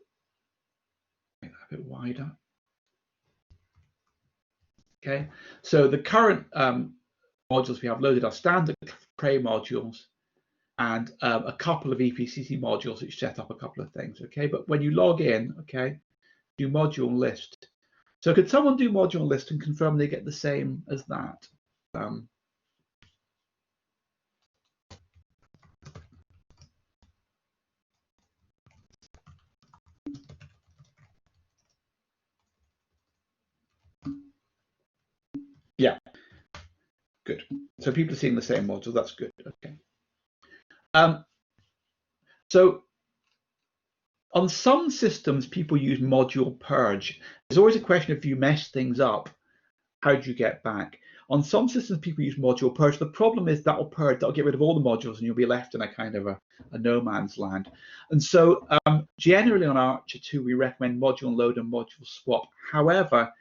make that a bit wider. Okay, so the current modules we have loaded are standard Cray modules and a couple of EPCC modules which set up a couple of things. Okay, but when you log in, okay, do module list. So could someone do module list and confirm they get the same as that? Yeah, good. So people are seeing the same module. That's good. Okay. So on some systems, people use module purge. There's always a question if you mess things up, how do you get back? On some systems, people use module purge. The problem is that'll get rid of all the modules, and you'll be left in a kind of a no man's land. And so generally on ARCHER2, we recommend module load and module swap. However,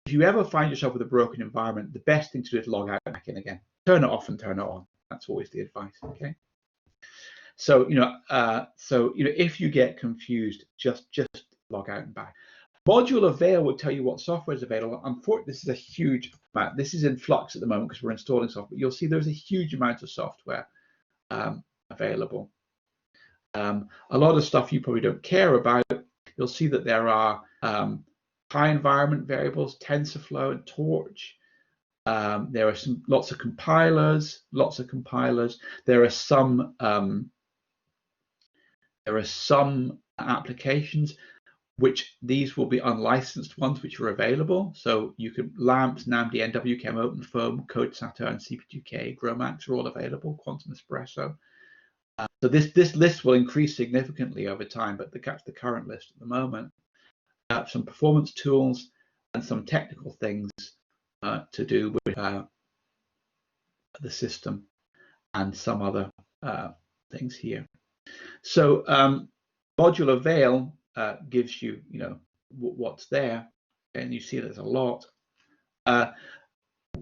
if you ever find yourself with a broken environment, the best thing to do is log out and back in again. Turn it off and turn it on. That's always the advice. Okay. So if you get confused, just log out and back. Module avail will tell you what software is available. Unfortunately, this is a huge amount. This is in flux at the moment because we're installing software. You'll see there's a huge amount of software available. A lot of stuff you probably don't care about. You'll see that there are high environment variables, TensorFlow and Torch. There are lots of compilers. There are some applications which these will be unlicensed ones which are available. So you could LAMMPS, NAMD, NWChem, OpenFOAM, CodeSaturn, CP2K, GROMACS are all available. Quantum Espresso. So this list will increase significantly over time, but that's the current list at the moment. Some performance tools and some technical things to do with the system and some other things here. So module avail gives you, what's there, and you see there's a lot.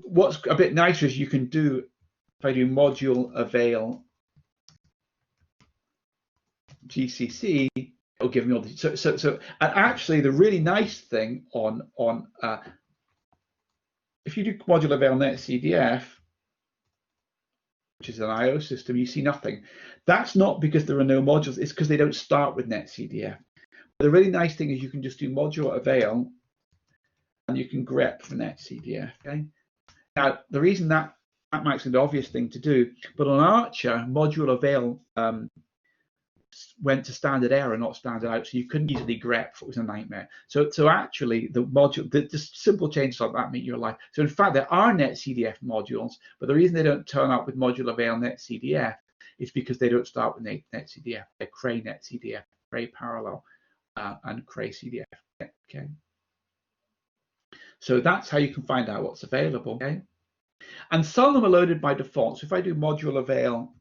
What's a bit nicer is you can do, if I do module avail GCC, it'll give me all the so and actually the really nice thing on if you do module avail netcdf, which is an IO system, you see nothing. That's not because there are no modules, it's because they don't start with netcdf. But the really nice thing is you can just do module avail and you can grep for netcdf. Okay. Now the reason that might seem the obvious thing to do, but on Archer, module avail went to standard error, not standard out, so you couldn't easily grep. It was a nightmare. So actually, the simple changes like that make your life. So in fact, there are netcdf modules, but the reason they don't turn up with module avail netcdf is because they don't start with netcdf. They're Cray netcdf, Cray parallel, and Cray CDF. Okay. So that's how you can find out what's available. Okay. And some of them are loaded by default. So if I do module avail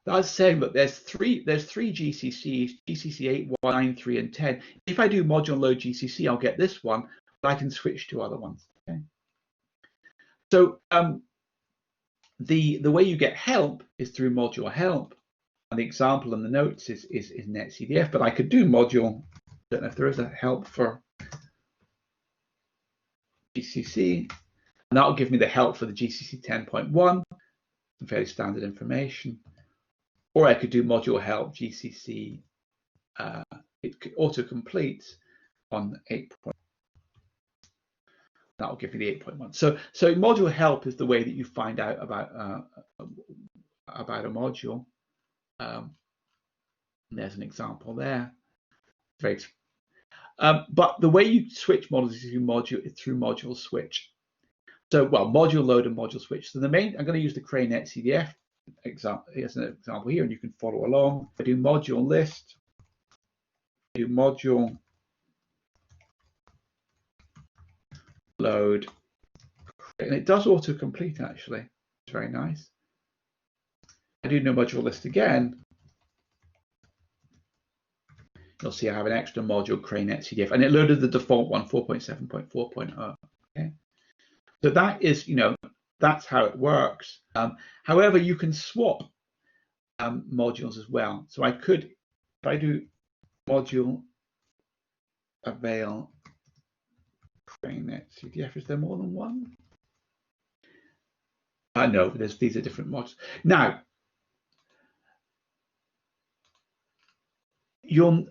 that's saying that there's three GCCs, GCC 8, 1, 9, 3, and 10. If I do module load GCC, I'll get this one, but I can switch to other ones. Okay. So the way you get help is through module help, and the example in the notes is netcdf. But I could do module. I don't know if there is a help for GCC, and that'll give me the help for the GCC 10.1, some fairly standard information. Or I could do module help GCC. It autocompletes on 8. That will give you the 8.1. So module help is the way that you find out about a module. There's an example there. But the way you switch models is through module switch. So module load and module switch. So I'm going to use the Cray netcdf example. Here's an example here, and you can follow along. I do module list, do module load, and it does autocomplete actually. It's very nice. I do no module list again. You'll see I have an extra module Cray netcdf, and it loaded the default one, 4.7.4.0. Okay, so that is, that's how it works. However, you can swap modules as well. So I could, if I do module avail Cray netcdf, is there more than one? No, these are different modules. Now, you'll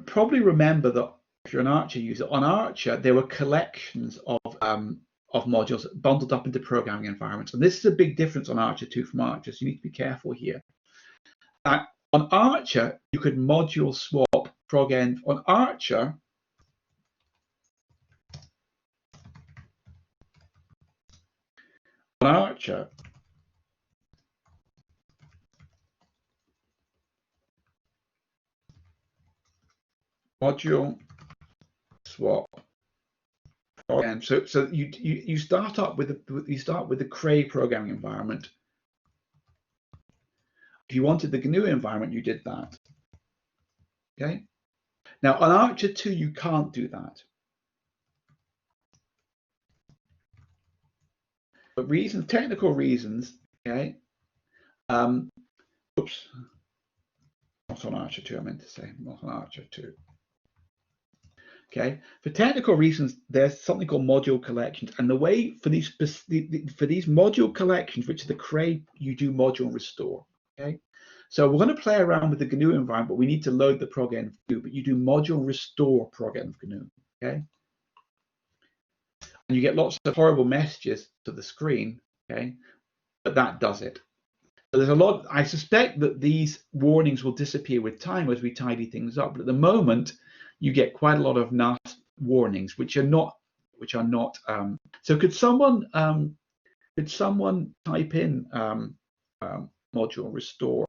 probably remember that if you're an Archer user, on Archer there were collections of modules bundled up into programming environments, and this is a big difference on ARCHER2 from Archer. So you need to be careful here. On Archer, you could module swap prog-env. On Archer, module swap. And so you start up with the Cray programming environment. If you wanted the GNU environment, you did that. Okay. Now on ARCHER2, you can't do that. but reasons, technical reasons, okay. Oops, not on ARCHER2, I meant to say, not on ARCHER2. Okay, for technical reasons, there's something called module collections, and the way for these module collections, which are the Cray, you do module restore. Okay, so we're going to play around with the GNU environment, but we need to load the prog-env GNU, but you do module restore prog-env GNU. Okay, and you get lots of horrible messages to the screen. Okay, but that does it. So there's a lot. I suspect that these warnings will disappear with time as we tidy things up, but at the moment you get quite a lot of nasty warnings, which are not. So could someone type in module restore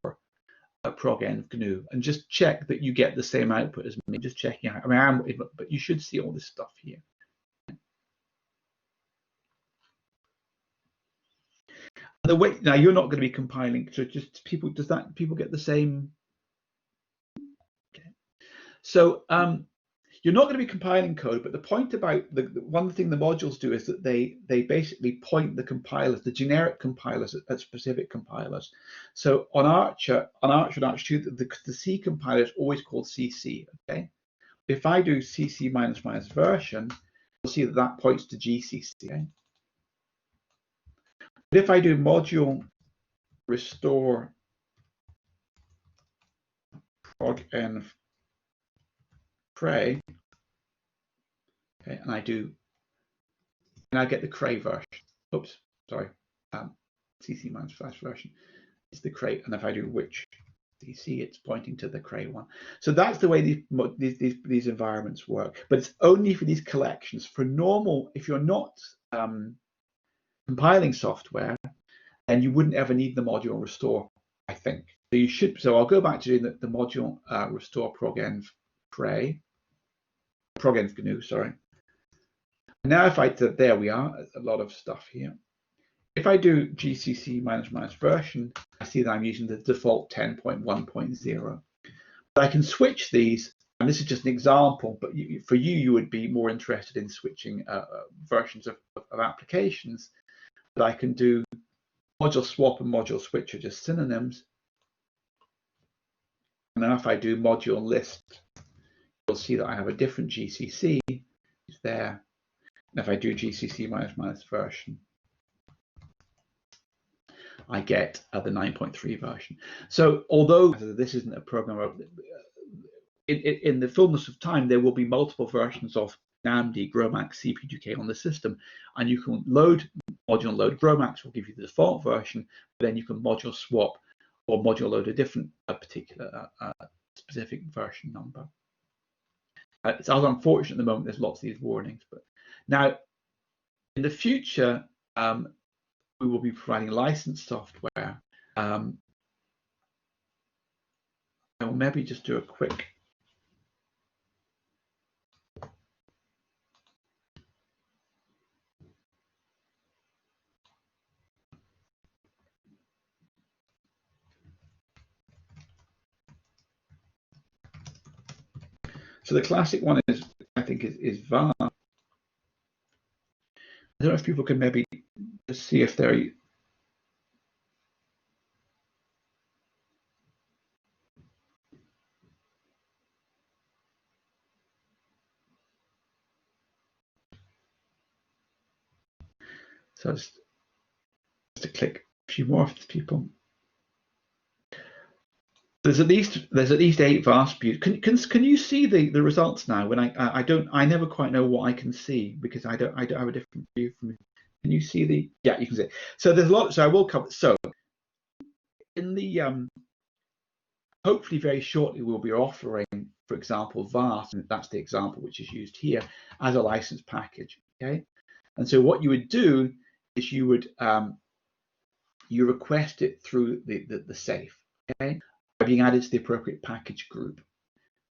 prog-env GNU and just check that you get the same output as me? Just checking out. I mean, but you should see all this stuff here. The way now you're not going to be compiling, so just people. Does that people get the same? Okay. So you're not going to be compiling code, but the point about the one thing the modules do is that they basically point the compilers, the generic compilers, at specific compilers. So on ARCHER and ARCHER2, the C compiler is always called CC. Okay. If I do CC ---- version, you'll see that that points to GCC. Okay? But if I do module restore prog-env Cray, okay, and I get the Cray version. Oops, sorry. CC --/ version is the Cray, and if I do which CC, it's pointing to the Cray one. So that's the way these environments work. But it's only for these collections. For normal, if you're not compiling software, then you wouldn't ever need the module restore, I think. So you should. So I'll go back to doing the module restore prog-env Cray, prog-env GNU, sorry. Now if I there we are, a lot of stuff here. If I do GCC --/ version, I see that I'm using the default 10.1.0. But I can switch these, and this is just an example, but for you would be more interested in switching versions of applications. But I can do module swap and module switch are just synonyms. And now if I do module list, you'll see that I have a different GCC there. And if I do GCC --/ version, I get the 9.3 version. So although this isn't a program, in the fullness of time, there will be multiple versions of NAMD, GROMACS, CP2K on the system, and you can module load GROMACS will give you the default version, but then you can module swap or module load a particular specific version number. It's unfortunate at the moment. There's lots of these warnings, but now in the future we will be providing licensed software. I will maybe just do a quick. So the classic one is, I think, is VAR. I don't know if people can maybe just see if they're. So just to click a few more of people. There's at least 8 VAR views. Can you see the results now? When I never quite know what I can see because I don't have a different view from. Can you see the? Yeah, you can see it. So there's a lot. So I will cover. So in the hopefully very shortly we'll be offering, for example, VAR, and that's the example which is used here, as a license package. Okay, and so what you would do is you would you request it through the safe. Okay. Being added to the appropriate package group.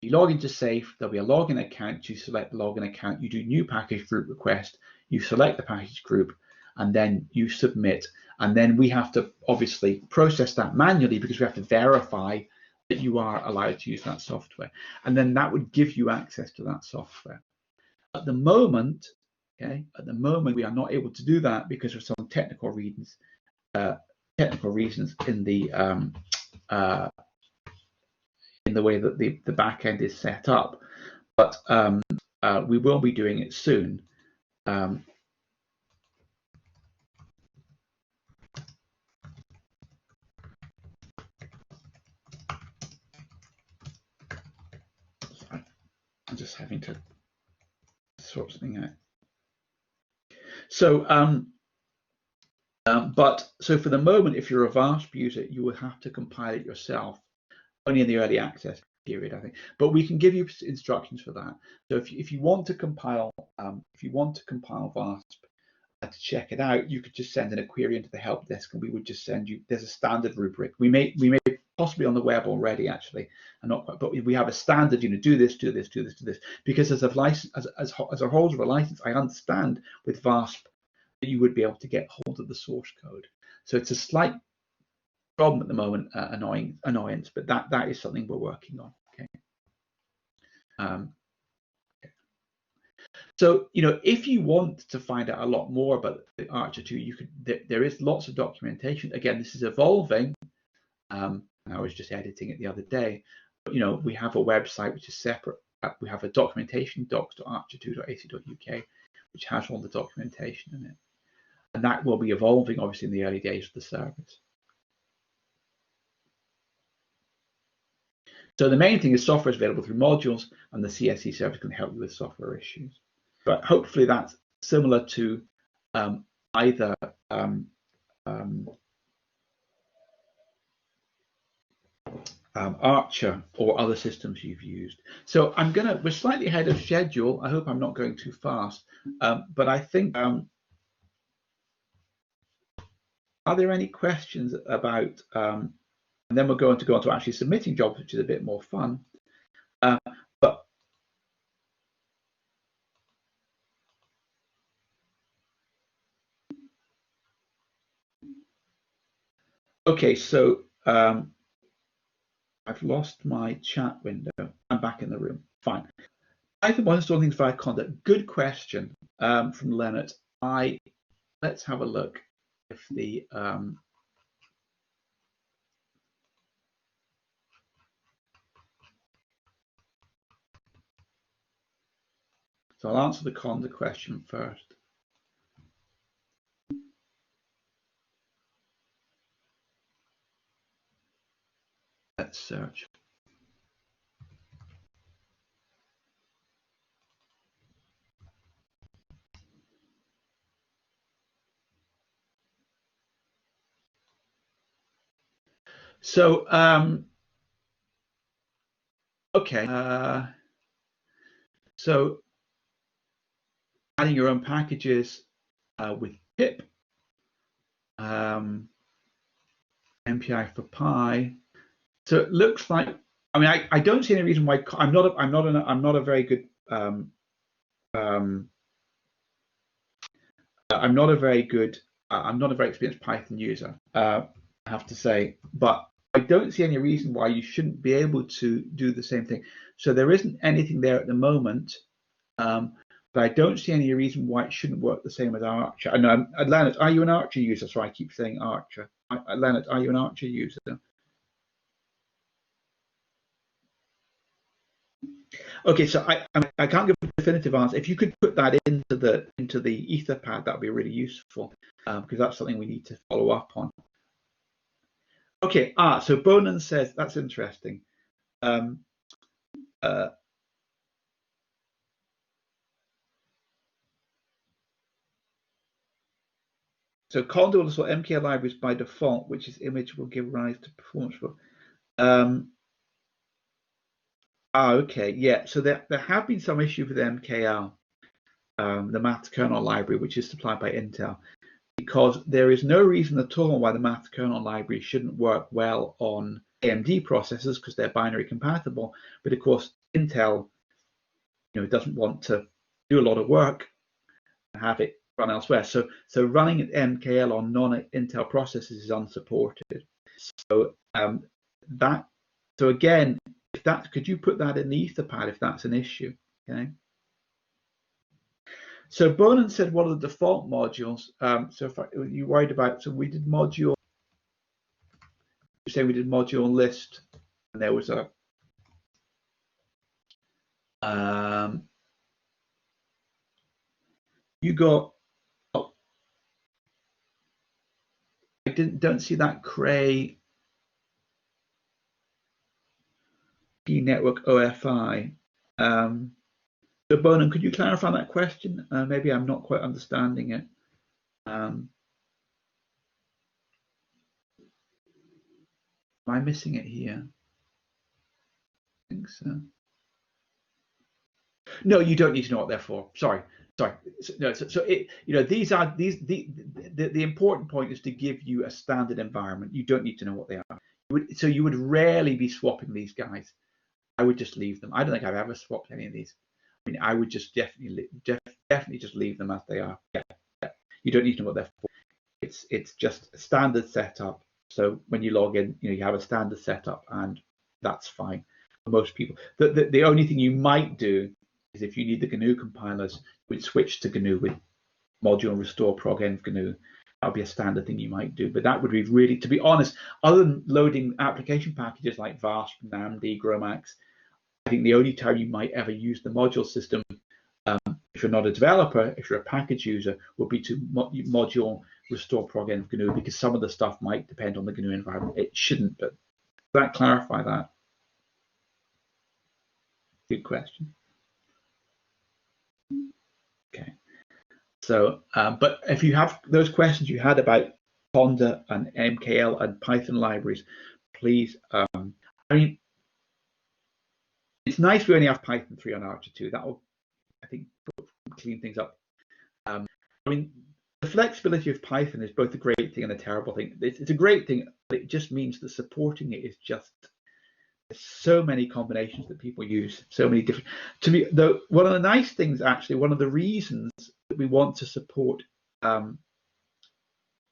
You log into SAFE, there'll be a login account, you select the login account, you do new package group request, you select the package group, and then you submit. And then we have to obviously process that manually because we have to verify that you are allowed to use that software. And then that would give you access to that software. At the moment, okay, we are not able to do that because of some some technical reasons in the way that the back end is set up, but we will be doing it soon. I'm just having to sort something out. So, so for the moment, if you're a VASP user, you will have to compile it yourself, only in the early access period, I think. But we can give you instructions for that. So if you want to compile, VASP to check it out, you could just send in a query into the help desk, and we would just send you. There's a standard rubric. We may possibly on the web already, actually, and not quite, but we have a standard. Do this, do this, do this, do this. Because as a holder of a license, I understand with VASP that you would be able to get hold of the source code. So it's a slight problem at the moment, annoyance, but that is something we're working on. Okay. So, if you want to find out a lot more about the ARCHER2, there is lots of documentation. Again, this is evolving. I was just editing it the other day. But, we have a website which is separate. We have a documentation, docs.archer2.ac.uk, which has all the documentation in it. And that will be evolving, obviously, in the early days of the service. So the main thing is software is available through modules, and the CSC service can help you with software issues. But hopefully that's similar to either Archer or other systems you've used. So we're slightly ahead of schedule. I hope I'm not going too fast, but I think, are there any questions about, and then we're going to go on to actually submitting jobs, which is a bit more fun. Okay, so I've lost my chat window. I'm back in the room. Fine. Python wants installing things via conduct. Good question from Leonard. Let's have a look if the so I'll answer the conduct question first. Let's search. So, okay. So adding your own packages with pip, MPI for Pi. So it looks like, I don't see any reason why I'm not a very good I'm not a very experienced Python user, I have to say, but I don't see any reason why you shouldn't be able to do the same thing. So there isn't anything there at the moment, but I don't see any reason why it shouldn't work the same as Archer. I know, Leonard, are you an Archer user? So I keep saying Archer. Leonard, are you an Archer user? Okay, so I can't give a definitive answer. If you could put that into the Etherpad, that would be really useful, because that's something we need to follow up on. Okay, so Bonan says, that's interesting. So Conda will install MKL libraries by default, which is image will give rise to performance. Okay, yeah. So there have been some issues with MKL, the math kernel library, which is supplied by Intel, because there is no reason at all why the math kernel library shouldn't work well on AMD processors, because they're binary compatible. But of course, Intel, doesn't want to do a lot of work and have it run elsewhere. So running MKL on non-Intel processors is unsupported. So so again, could you put that in the Etherpad if that's an issue? Okay. So Bonan said, what are the default modules? So if you worried about, so we did module, you say we did module list, and there was a, you got, oh, I don't see that Cray P network OFI. So Bonan, could you clarify that question? Maybe I'm not quite understanding it. Am I missing it here? I think so. No, you don't need to know what they're for. Sorry. No, so it, these are the important point is to give you a standard environment. You don't need to know what they are. So you would rarely be swapping these guys. I would just leave them. I don't think I've ever swapped any of these. I mean, I would just definitely just leave them as they are. Yeah. You don't need to know what they're for. It's just a standard setup. So when you log in, you have a standard setup, and that's fine for most people. The only thing you might do is if you need the GNU compilers, you would switch to GNU with module restore prog env GNU. That would be a standard thing you might do. But that would be really, to be honest, other than loading application packages like VASP, NAMD, GROMACS, I think the only time you might ever use the module system, if you're not a developer, if you're a package user, would be to module restore prog env GNU, because some of the stuff might depend on the GNU environment. It shouldn't, but does that clarify that? Good question. Okay. So, but if you have those questions you had about Conda and MKL and Python libraries, please, I mean, it's nice we only have Python 3 on ARCHER2. That will, I think, clean things up. I mean, the flexibility of Python is both a great thing and a terrible thing. It's a great thing, but it just means that supporting it is just, there's so many combinations that people use, so many different. To me, though, one of the nice things, actually, one of the reasons that we want to support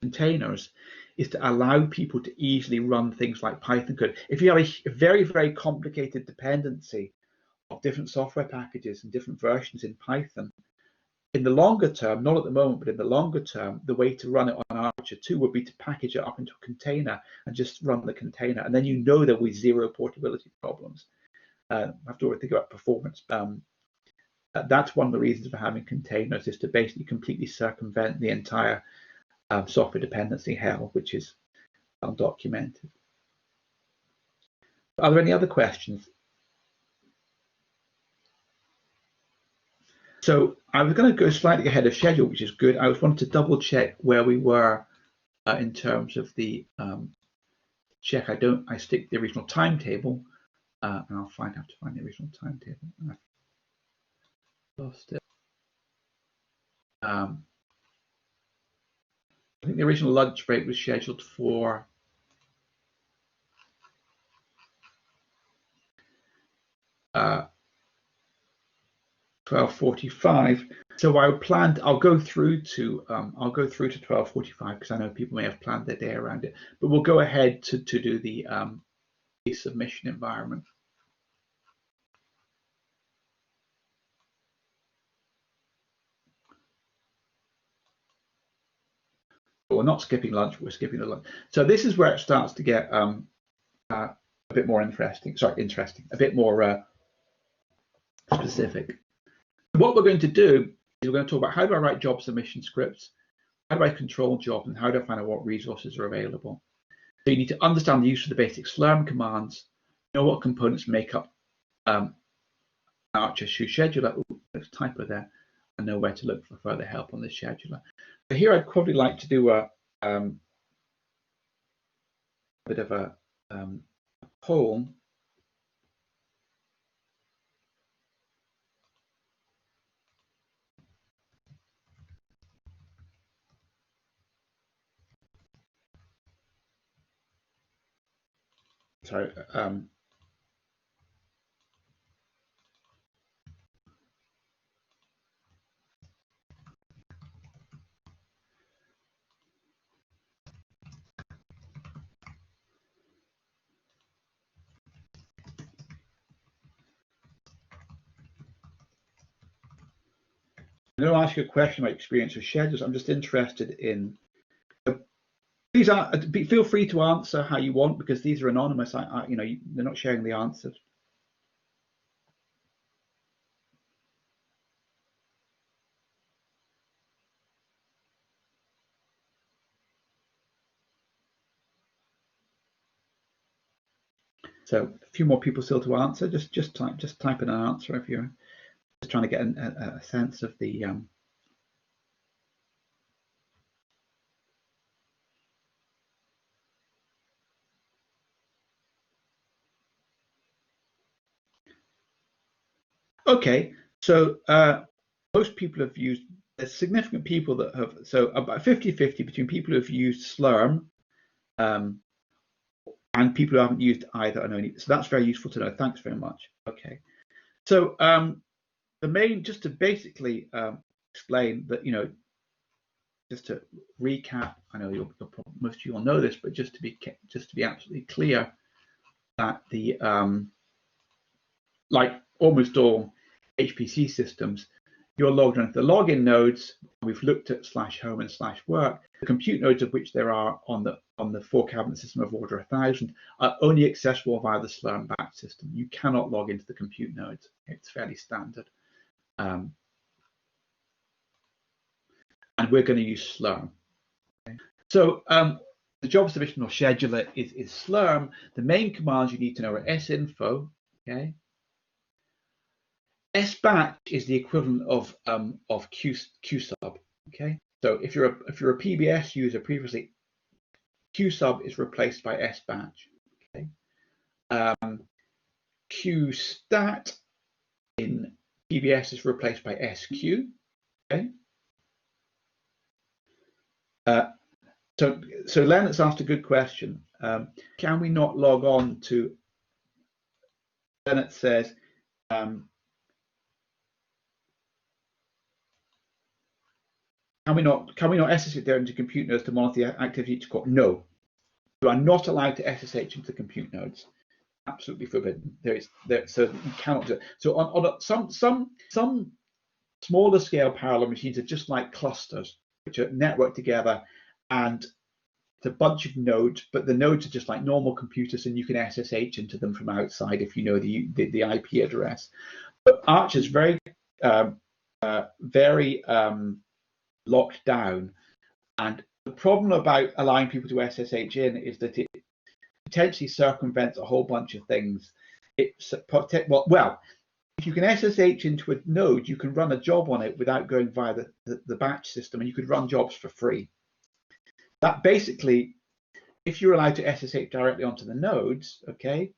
containers is to allow people to easily run things like Python code. If you have a very, very complicated dependency of different software packages and different versions in Python, in the longer term, not at the moment, but in the longer term, the way to run it on ARCHER2 would be to package it up into a container and just run the container. And then there will be zero portability problems. I have to always think about performance. That's one of the reasons for having containers, is to basically completely circumvent the entire software dependency hell, which is undocumented. Are there any other questions? So I was going to go slightly ahead of schedule, which is good. I was wanted to double check where we were in terms of the check. I stick the original timetable, and I'll have to find the original timetable. I lost it. I think the original lunch break was scheduled for 12:45. So I'll go through to 12:45, because I know people may have planned their day around it. But we'll go ahead to do the submission environment. But we're not skipping lunch, we're skipping the lunch. So this is where it starts to get a bit more interesting. Sorry, interesting. A bit more specific. What we're going to do is we're going to talk about how do I write job submission scripts, how do I control jobs, and how do I find out what resources are available. So you need to understand the use of the basic Slurm commands, know what components make up ARCHER2 scheduler. Ooh, there's a typo there. And know where to look for further help on this scheduler. So here I'd probably like to do a bit of a poll. Sorry. I'm going to ask you a question about experience with schedules. I'm just interested in. These are. Feel free to answer how you want because these are anonymous. You know, they're not sharing the answers. So a few more people still to answer. Just type in an answer if you're just trying to get a sense of the. Okay, so most people have used. There's significant people that have. So about 50-50 between people who have used Slurm. And people who haven't used either and only. So that's very useful to know. Thanks very much. Okay. So the main, just to basically explain that, you know, just to recap, I know most of you will know this, but just to be absolutely clear that the like almost all HPC systems, you're logged into the login nodes. We've looked at /home and /work. The compute nodes of which there are on the 4-cabinet system of order 1,000 are only accessible via the Slurm batch system. You cannot log into the compute nodes. It's fairly standard. And we're going to use Slurm. Okay. So the jobs division or scheduler is Slurm. The main commands you need to know are sinfo. Okay. sbatch is the equivalent of qsub. Okay. So if you're a PBS user previously, qsub is replaced by sbatch. Okay. qstat in PBS is replaced by sq. Okay. So Leonard's asked a good question. Can we not log on to? Leonard says. Can we not SSH there into compute nodes to monitor the activity each core? No, you are not allowed to SSH into compute nodes. Absolutely forbidden. So you cannot do it. So on some smaller scale parallel machines are just like clusters, which are networked together, and it's a bunch of nodes, but the nodes are just like normal computers, and you can SSH into them from outside if you know the IP address. But Archer is very locked down, and the problem about allowing people to SSH in is that it potentially circumvents a whole bunch of things. Well, if you can SSH into a node, you can run a job on it without going via the batch system, and you could run jobs for free. That basically, if you're allowed to SSH directly onto the nodes, okay,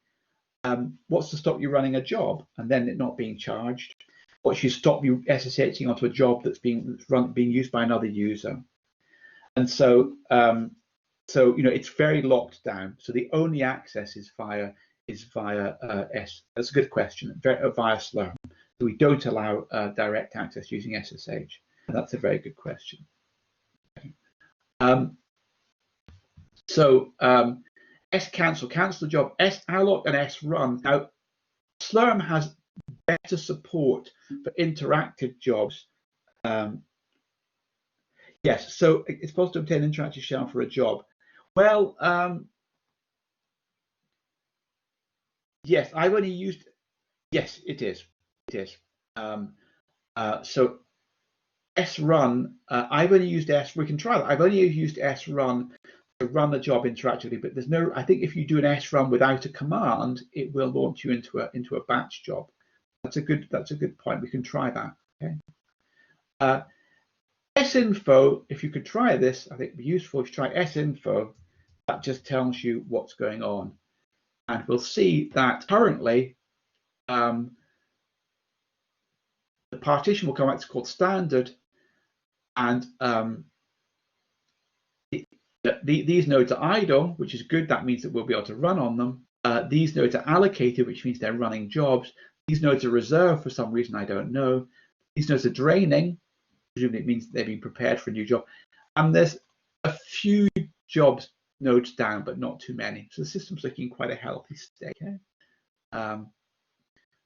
what's to stop you running a job and then it not being charged? What should stop you SSHing onto a job that's being used by another user? And so, you know, it's very locked down. So the only access is via That's a good question. Via Slurm. So we don't allow direct access using SSH. And that's a very good question. Okay. cancel the job. salloc and srun. Now, Slurm has better support for interactive jobs. Yes, so it's possible to obtain interactive shell for a job. Well, yes, I've only used. Yes, it is. It is. So srun, I've only used we can try that. I've only used srun to run the job interactively, but there's no. I think if you do an srun without a command, it will launch you into a batch job. That's a good point. We can try that. Okay. sinfo, if you could try this, I think it'd be useful if you try sinfo. That just tells you what's going on, and we'll see that currently the partition will come out. It's called standard, and these nodes are idle, which is good. That means that we'll be able to run on them. These nodes are allocated, which means they're running jobs. These nodes are reserved for some reason I don't know. These nodes are draining. Presumably it means they're being prepared for a new job. And there's a few jobs nodes down, but not too many. So the system's looking quite a healthy state. Okay?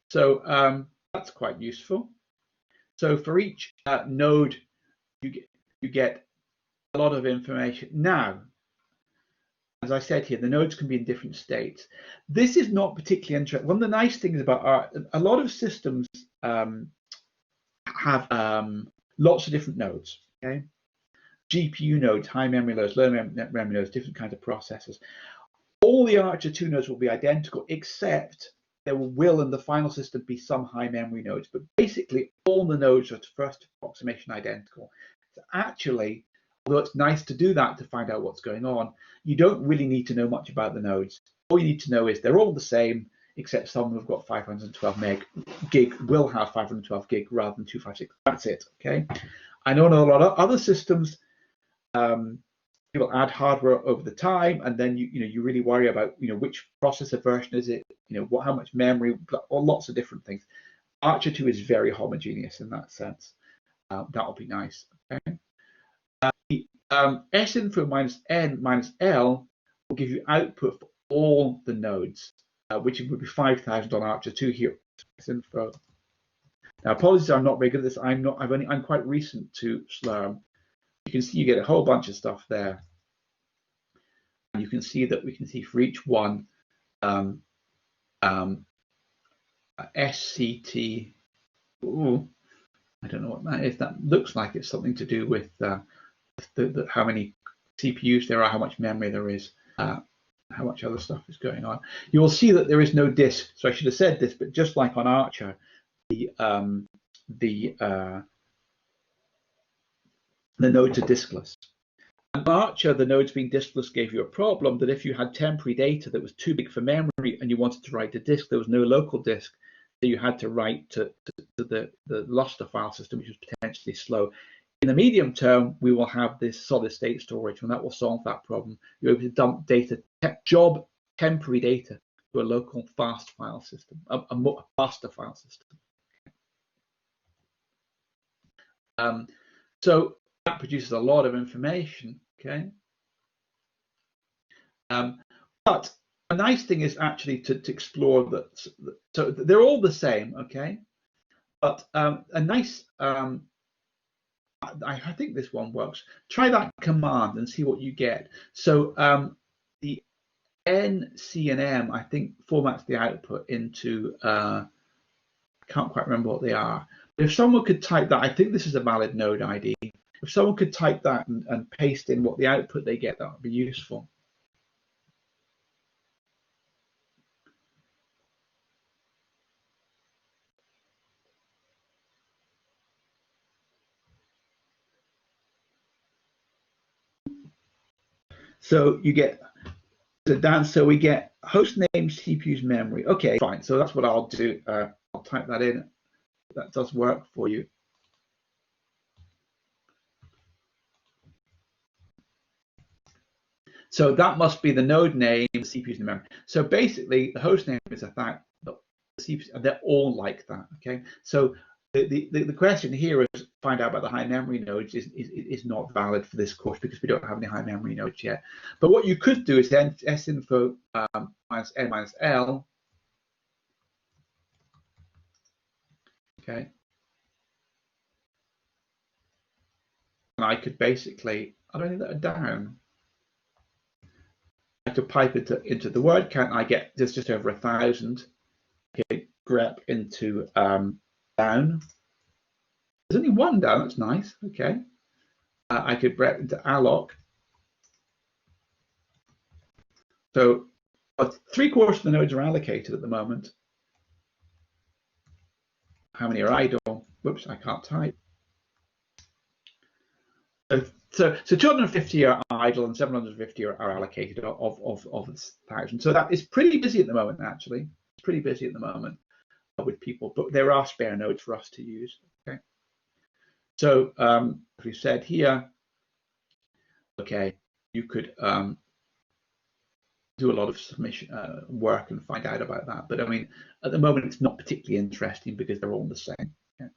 So that's quite useful. So for each node, you get a lot of information. Now, as I said here, the nodes can be in different states. This is not particularly interesting. One of the nice things about a lot of systems have lots of different nodes. Okay, GPU nodes, high memory nodes, low memory nodes, different kinds of processors. All the ARCHER2 nodes will be identical, except there will in the final system be some high memory nodes. But basically, all the nodes are to first approximation identical. So actually, although it's nice to do that to find out what's going on, you don't really need to know much about the nodes. All you need to know is they're all the same, except some have got 512 gig will have 512 gig rather than 256. That's it. Okay. I know in a lot of other systems, people add hardware over the time, and then you really worry about which processor version is it, how much memory, or lots of different things. ARCHER2 is very homogeneous in that sense. That'll be nice. Okay. S-info minus n minus L will give you output for all the nodes, which would be 5,000 on ARCHER2 here. S-info. Now, apologies, I'm not very good at this. I'm quite recent to Slurm. You can see you get a whole bunch of stuff there. And you can see that we can see for each one SCT. Ooh, I don't know what that is. That looks like it's something to do with how many CPUs there are, how much memory there is, how much other stuff is going on. You will see that there is no disk. So I should have said this, but just like on Archer, the nodes are diskless. On Archer, the nodes being diskless gave you a problem that if you had temporary data that was too big for memory and you wanted to write to disk, there was no local disk, so you had to write to the Lustre file system, which was potentially slow. In the medium term, we will have this solid state storage, and that will solve that problem. You're able to dump data, temporary data, to a local fast file system, a faster file system. So that produces a lot of information, okay? But a nice thing is actually to explore that. So they're all the same, okay? But a nice, I think this one works. Try that command and see what you get. So the N, C, and M, I think, formats the output into, I can't quite remember what they are. But if someone could type that, I think this is a valid node ID. If someone could type that and paste in what the output they get, that would be useful. So you get so we get host name, CPU's memory. Okay, fine. So that's what I'll do. I'll type that in. That does work for you. So that must be the node name, the CPU's memory. So basically, the host name is a fact. The CPUs, they're all like that. Okay. So the question here is find out about the high memory nodes is not valid for this course because we don't have any high memory nodes yet. But what you could do is then S-info minus N minus L. Okay. And I could basically, I don't think that down. I could pipe it into the word count. I get just over 1,000. Okay, grep into down. There's only one down. That's nice. Okay. I could grep into alloc. So 3/4 of the nodes are allocated at the moment. How many are idle? Whoops, I can't type. So 250 are idle and 750 are allocated of 1,000. So that is pretty busy at the moment, actually. It's pretty busy at the moment with people, but there are spare nodes for us to use. Okay. So as we said here, okay, you could do a lot of submission work and find out about that. But I mean, at the moment, it's not particularly interesting because they're all the same. Okay.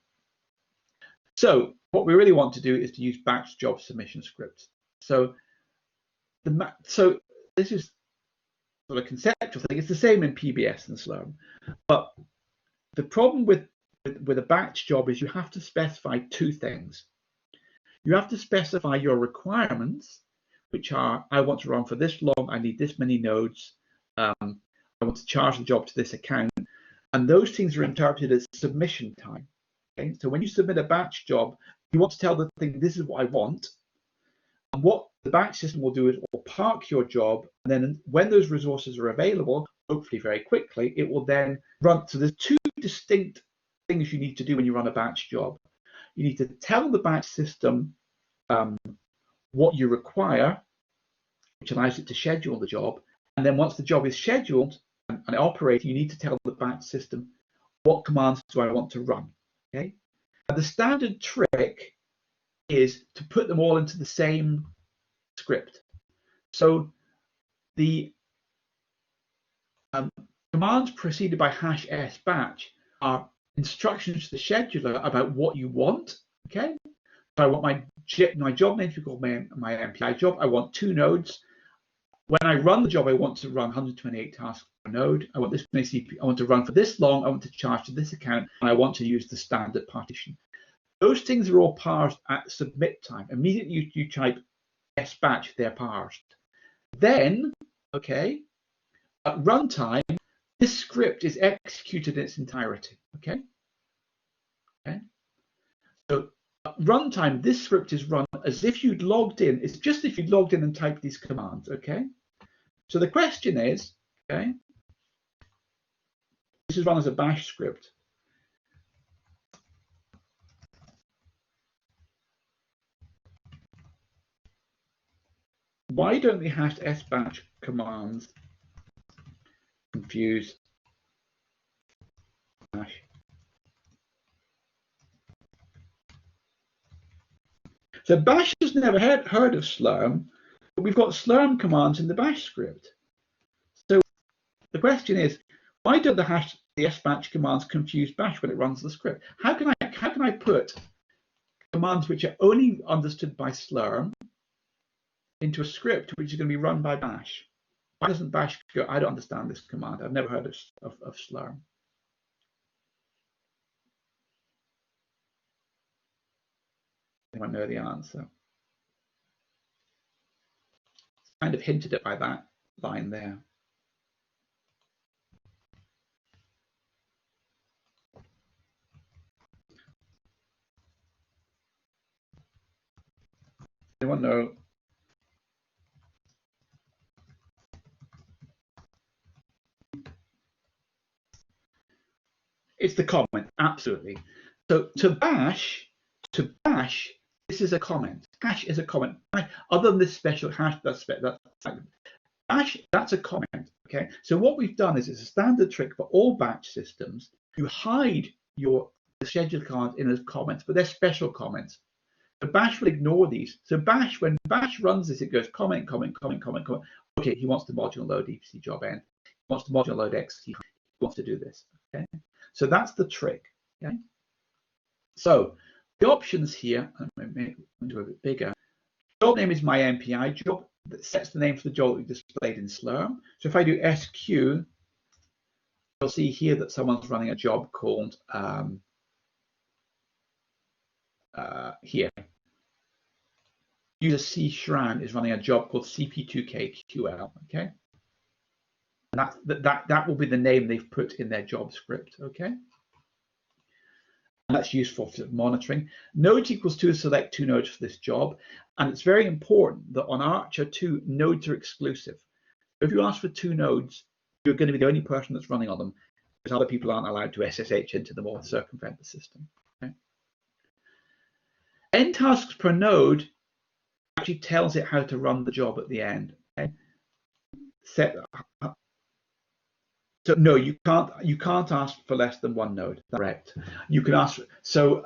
So what we really want to do is to use batch job submission scripts. So this is sort of conceptual thing. It's the same in PBS and Slurm, but the problem with with a batch job is you have to specify two things. You have to specify your requirements, which are, I want to run for this long, I need this many nodes, I want to charge the job to this account, and those things are interpreted as submission time. Okay? So when you submit a batch job, you want to tell the thing, this is what I want, and what the batch system will do is it will park your job, and then when those resources are available, hopefully very quickly, it will then run. So there's two distinct things you need to do when you run a batch job. You need to tell the batch system what you require, which allows it to schedule the job. And then once the job is scheduled and operating, you need to tell the batch system what commands do I want to run. Okay. And the standard trick is to put them all into the same script. So the commands preceded by #s batch are instructions to the scheduler about what you want. Okay. So I want my job name to be called my MPI job. I want 2 nodes. When I run the job, I want to run 128 tasks per node. I want this many CPU. I want to run for this long. I want to charge to this account, and I want to use the standard partition. Those things are all parsed at submit time. Immediately you type sbatch, they're parsed. Then, okay, at runtime, this script is executed in its entirety. Okay. Okay. So at runtime, this script is run as if you'd logged in. It's just if you'd logged in and typed these commands. Okay. So the question is, okay, this is run as a bash script. Why don't the #sbatch commands confuse bash? So bash has never heard of slurm, but we've got slurm commands in the bash script. So the question is, why don't the sbatch commands confuse bash when it runs the script? How can I put commands which are only understood by slurm into a script which is going to be run by bash? Why doesn't bash go, I don't understand this command, I've never heard of slurm? I know the answer. It's kind of hinted at by that line there. Anyone know? It's the comment, absolutely. So to bash, this is a comment. Hash is a comment. Other than this special hash, bash, that's a comment. Okay. So what we've done is it's a standard trick for all batch systems. You hide the scheduled commands in as comments, but they're special comments. So bash will ignore these. So bash, when bash runs this, it goes comment, comment, comment, comment, comment. Okay, he wants to module load EPC job end. He wants to module load X. He wants to do this. Okay. So that's the trick. Okay. So the options here, I'm going to make it a bit bigger. Job name is my MPI job that sets the name for the job that we displayed in slurm. So if I do SQ, you'll see here that someone's running a job called here. User C Shran is running a job called CP2KQL. Okay, and that will be the name they've put in their job script. Okay. And that's useful for monitoring. Nodes equals 2 select 2 nodes for this job. And it's very important that on ARCHER2, nodes are exclusive. If you ask for 2 nodes, you're going to be the only person that's running on them, because other people aren't allowed to SSH into them or circumvent the system. Okay? End tasks per node actually tells it how to run the job at the end. Okay? So no, you can't ask for less than 1 node. Correct. You can ask. So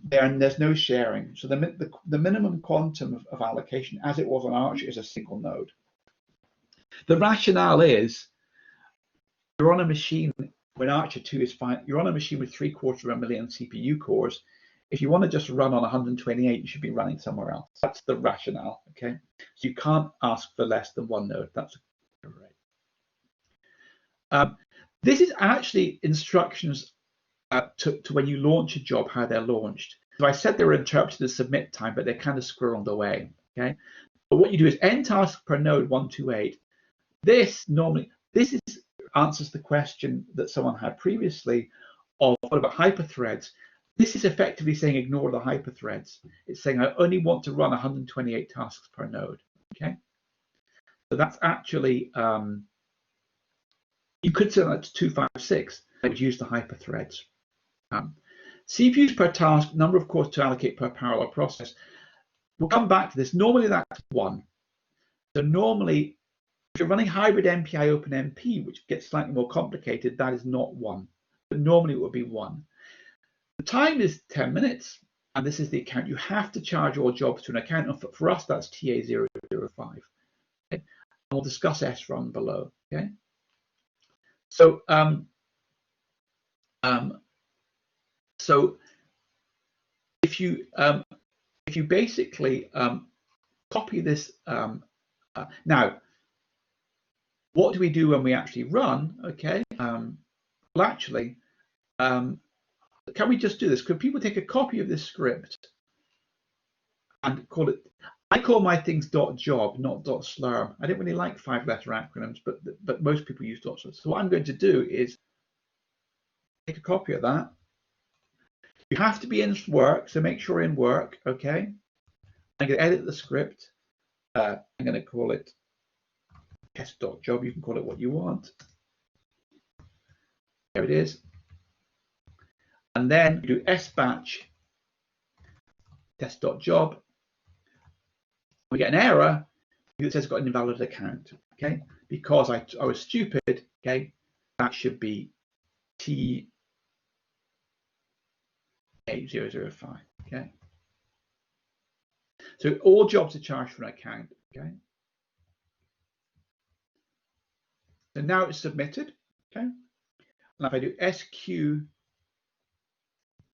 there's no sharing. So the minimum quantum of allocation, as it was on Archer, is a single node. The rationale is you're on a machine when ARCHER2 is fine. You're on a machine with 750,000 CPU cores. If you want to just run on 128, you should be running somewhere else. That's the rationale. Okay. So you can't ask for less than 1 node. That's correct. This is actually instructions to when you launch a job, how they're launched. So I said they were interpreted as submit time, but they're kind of squirreled away. Okay, but what you do is n tasks per node 128. This answers the question that someone had previously of what about hyperthreads. This is effectively saying ignore the hyperthreads. It's saying I only want to run 128 tasks per node. Okay, so that's actually you could set that to 256. I would use the hyperthreads. CPUs per task, number of cores to allocate per parallel process. We'll come back to this. Normally that's 1. So normally, if you're running hybrid MPI OpenMP, which gets slightly more complicated, that is not 1. But normally it would be 1. The time is 10 minutes, and this is the account. You have to charge all jobs to an account. And for us, that's TA005. Okay? And we'll discuss SRun below. Okay. So so if you basically copy this now, what do we do when we actually run? Okay, well actually, can we just do this? Could people take a copy of this script and call it? I call my things .job, not .slurm. I don't really like 5-letter acronyms, but most people use .slurm. So what I'm going to do is take a copy of that. You have to be in work, so make sure you're in work, okay? I'm going to edit the script. I'm going to call it test.job. You can call it what you want. There it is. And then you do sbatch test.job. We get an error that says got an invalid account, okay? Because I was stupid, okay? That should be T8005, okay? So all jobs are charged for an account, okay? So now it's submitted, okay? And if I do SQ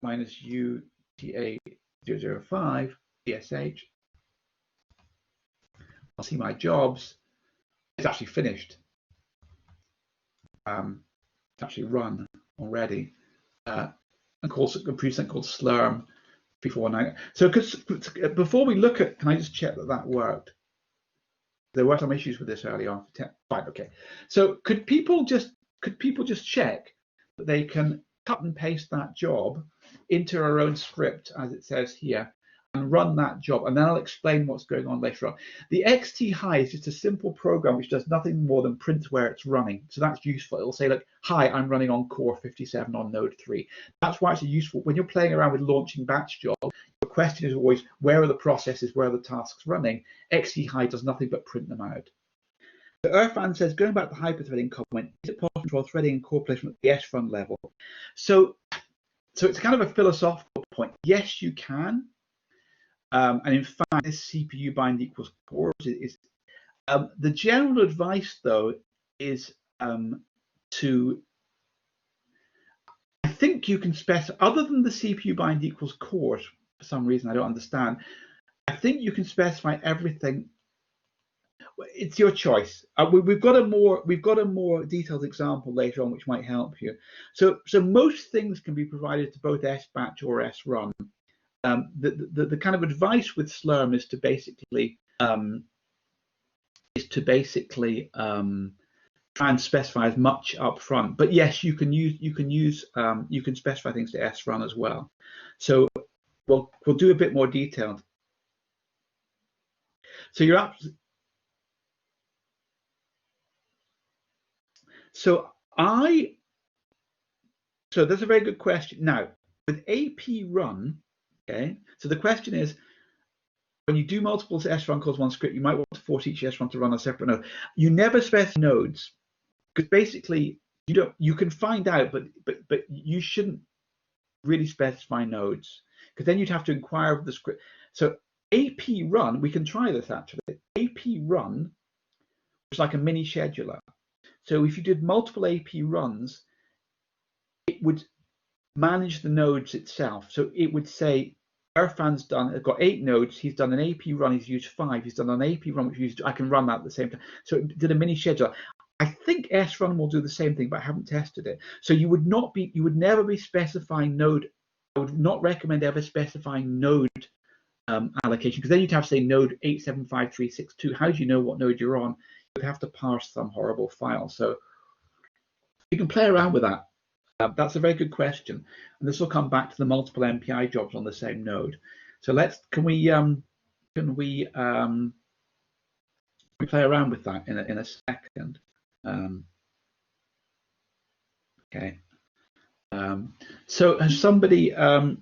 minus UTA005 DSH, I'll see my jobs. It's actually finished. It's actually run already. And calls a preset called slurm 349. So before we look at, can I just check that that worked? There were some issues with this early on. Fine, okay. So could people just check that they can cut and paste that job into our own script, as it says here, and run that job, and then I'll explain what's going on later on. The XT high is just a simple program which does nothing more than print where it's running. So that's useful. It'll say, look, hi, I'm running on core 57 on node 3. That's why it's useful. When you're playing around with launching batch jobs, the question is always, where are the processes, where are the tasks running? XT high does nothing but print them out. So Irfan says, going back to the hyperthreading comment, is it possible to control threading and core placement at the S-run level? So it's kind of a philosophical point. Yes, you can. And in fact, this CPU bind equals cores is the general advice, though, is to, I think you can specify, other than the CPU bind equals cores, for some reason I don't understand, I think you can specify everything. It's your choice. We've got a more detailed example later on, which might help you. So most things can be provided to both SBatch or SRun. The kind of advice with Slurm is to basically try and specify as much up front. But yes, you can specify things to SRun as well. So we'll do a bit more detailed. So you're up. So that's a very good question. Now with AP run. Okay, so the question is, when you do multiple SRun calls one script, you might want to force each SRun to run a separate node. You never specify nodes, because basically you can find out, but you shouldn't really specify nodes, because then you'd have to inquire of the script. So AP run, we can try this actually. AP run is like a mini scheduler. So if you did multiple AP runs, it would manage the nodes itself. So it would say, Irfan's got 8 nodes, he's done an AP run, he's used 5, he's done an AP run which used, I can run that at the same time. So it did a mini scheduler. I think srun will do the same thing, but I haven't tested it. So you would never be specifying node. I would not recommend ever specifying node allocation, because then you'd have to say node 875362. How do you know what node you're on? You would have to parse some horrible file. So you can play around with that. That's a very good question, and this will come back to the multiple MPI jobs on the same node. So can we play around with that in a second? Okay. So has somebody? So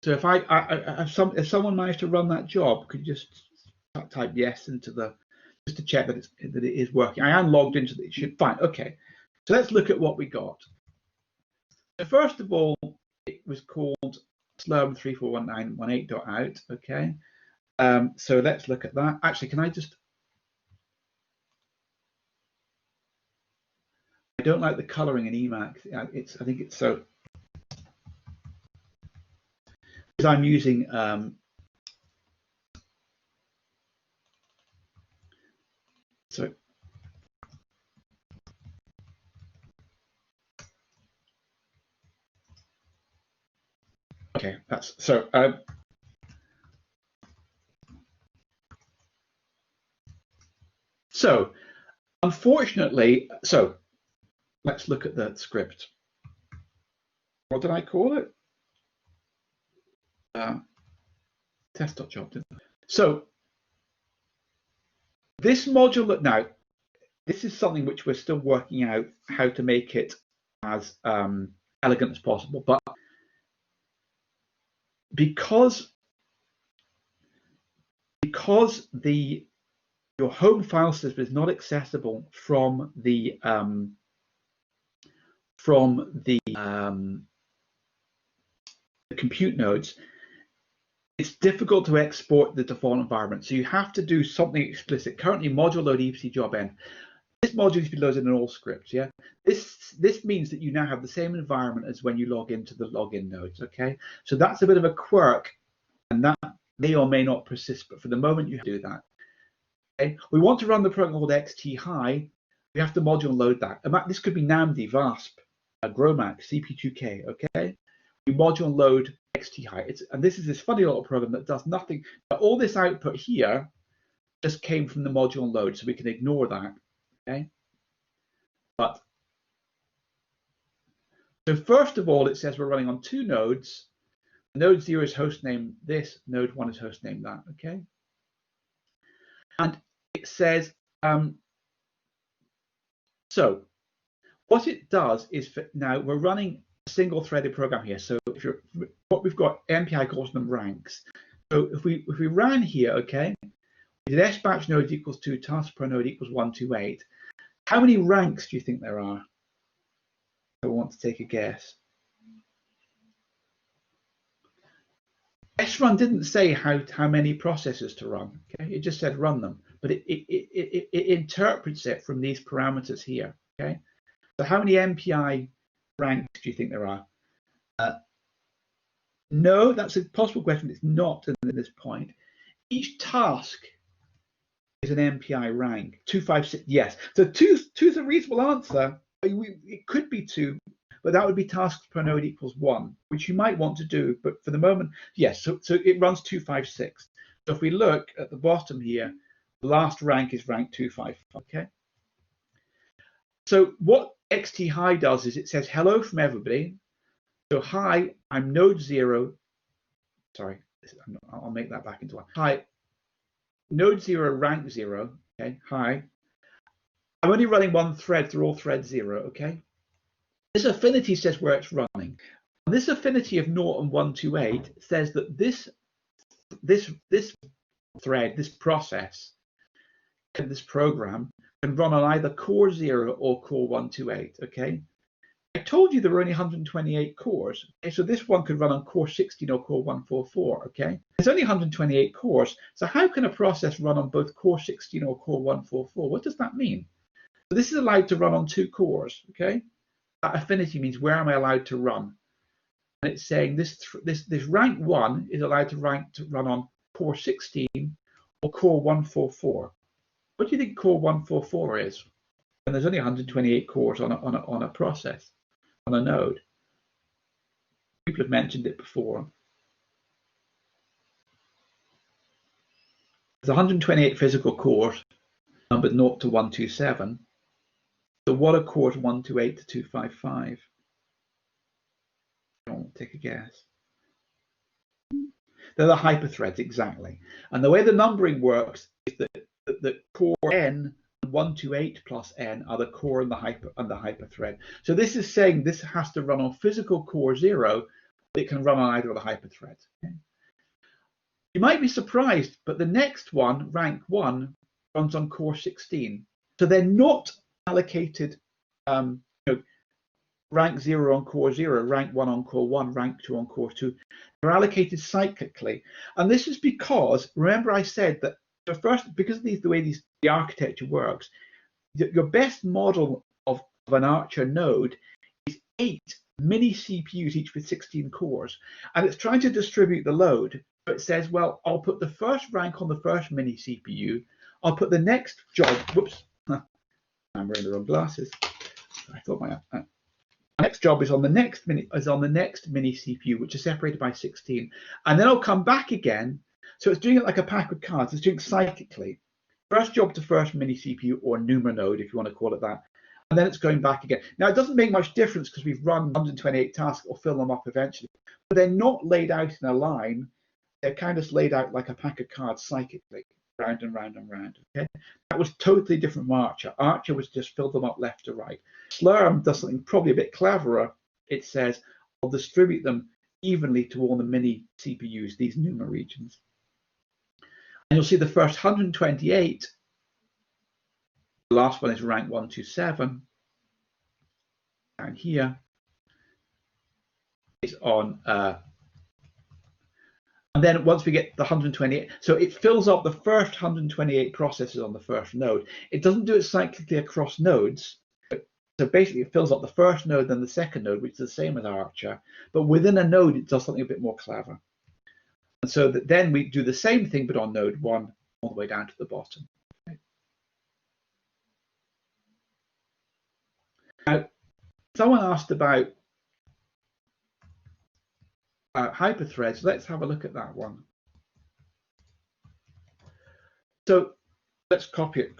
if someone managed to run that job, could you just type yes into just to check that it is working? I am logged into it. Should fine. Okay. So let's look at what we got. So first of all, it was called slurm341918.out. Okay. So let's look at that. Actually, can I just? I don't like the coloring in Emacs. I think it's so. Because I'm using so. Okay, that's so. So, unfortunately, so let's look at the script. What did I call it? Test.job. So, this module, now, this is something which we're still working out how to make it as elegant as possible, but because your home file system is not accessible from the compute nodes, it's difficult to export the default environment. So you have to do something explicit. Currently, module load EPC job n. This module needs to be loaded in all scripts. Yeah, this means that you now have the same environment as when you log into the login nodes. Okay, so that's a bit of a quirk, and that may or may not persist. But for the moment, you do that. Okay, we want to run the program called xt-high. We have to module load that. This could be NAMD, VASP, GROMAC, CP2K. Okay, we module load xt-high. And this is this funny little program that does nothing. But all this output here just came from the module load, so we can ignore that. Okay, but so first of all, it says we're running on two nodes. Node 0 is hostname this, node 1 is hostname that. Okay, and it says so what it does is now we're running a single threaded program here. So if you're what we've got, MPI calls them ranks. So if we ran here, okay, we did s batch node equals 2, task per node equals 128. How many ranks do you think there are? I want to take a guess. srun didn't say how many processes to run. Okay, it just said run them, but it interprets it from these parameters here. Okay, so how many MPI ranks do you think there are? No, that's a possible question. It's not at this point. Each task is an MPI rank. 256. Yes. So two is a reasonable answer. It could be 2, but that would be tasks per node equals 1, which you might want to do. But for the moment, yes. So it runs 256. So if we look at the bottom here, the last rank is rank 255. Okay. So what xt-high does is it says hello from everybody. So hi, I'm node 0. Sorry, I'll make that back into 1. Hi, node 0, rank 0. Okay, hi. I'm only running one thread through all thread 0. Okay. This affinity says where it's running. And this affinity of 0 and 128 says that this thread, this process, this program can run on either core 0 or core 128. Okay. I told you there were only 128 cores. Okay, so this one could run on core 16 or core 144. Okay, there's only 128 cores. So how can a process run on both core 16 or core 144? What does that mean? So this is allowed to run on 2 cores. Okay, that affinity means where am I allowed to run? And it's saying this rank 1 is allowed to run on core 16 or core 144. What do you think core 144 is? And there's only 128 cores on a process, on a node. People have mentioned it before. There's 128 physical cores, numbered 0 to 127. So what are cores 128 to 255? Take a guess. They're the hyperthreads, exactly. And the way the numbering works is that the core n 128 plus n are the core and the hyperthread. So this is saying this has to run on physical core 0. It can run on either of the hyperthreads. Okay? You might be surprised, but the next one, rank 1, runs on core 16. So they're not allocated rank 0 on core 0, rank 1 on core 1, rank 2 on core 2. They're allocated cyclically. And this is because, remember I said that first, because of the way the architecture works, your best model of an Archer node is 8 mini CPUs, each with 16 cores. And it's trying to distribute the load. So it says, well, I'll put the first rank on the first mini CPU. I'll put the next job, whoops, I'm wearing the wrong glasses. I thought my next job is on the next mini CPU, which is separated by 16, and then I'll come back again. So it's doing it like a pack of cards. It's doing cyclically. First job to first mini CPU, or NUMA node, if you want to call it that, and then it's going back again. Now it doesn't make much difference because we've run 128 tasks. Or fill them up eventually, but they're not laid out in a line. They're kind of laid out like a pack of cards cyclically, round and round and round. Okay, that was totally different from Archer. Archer was just fill them up left to right. Slurm does something probably a bit cleverer. It says, I'll distribute them evenly to all the mini CPUs, these NUMA regions. And you'll see the first 128, the last one is rank 127, down here, is on, and then once we get the 128, so it fills up the first 128 processes on the first node. It doesn't do it cyclically across nodes. So basically, it fills up the first node, then the second node, which is the same as Archer. But within a node, it does something a bit more clever. And so that then we do the same thing, but on node 1, all the way down to the bottom. Okay. Now, someone asked about hyperthreads. Let's have a look at that one. So let's copy it.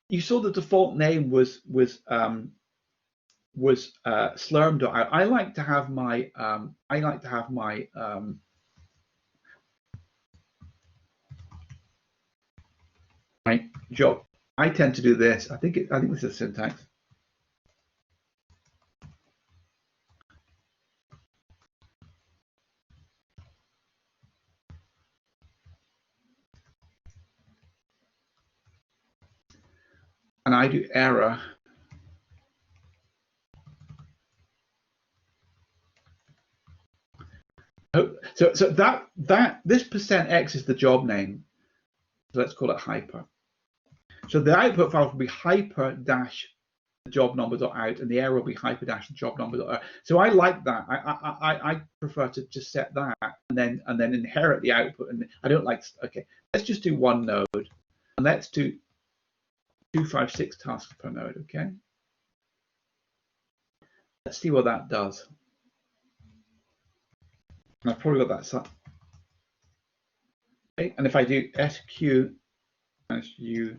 You saw the default name was slurm.out. I like to have my my job. I tend to do this. I think this is syntax. And I do error. So this %x is the job name. So let's call it hyper. So the output file will be hyper dash the job number.out, and the error will be hyper dash the job number.out. So I like that. I prefer to just set that and then inherit the output. And I don't like. Okay, let's just do one node, and let's do 256 tasks per node. Okay. Let's see what that does. And I've probably got that set. Okay, and if I do SQ as u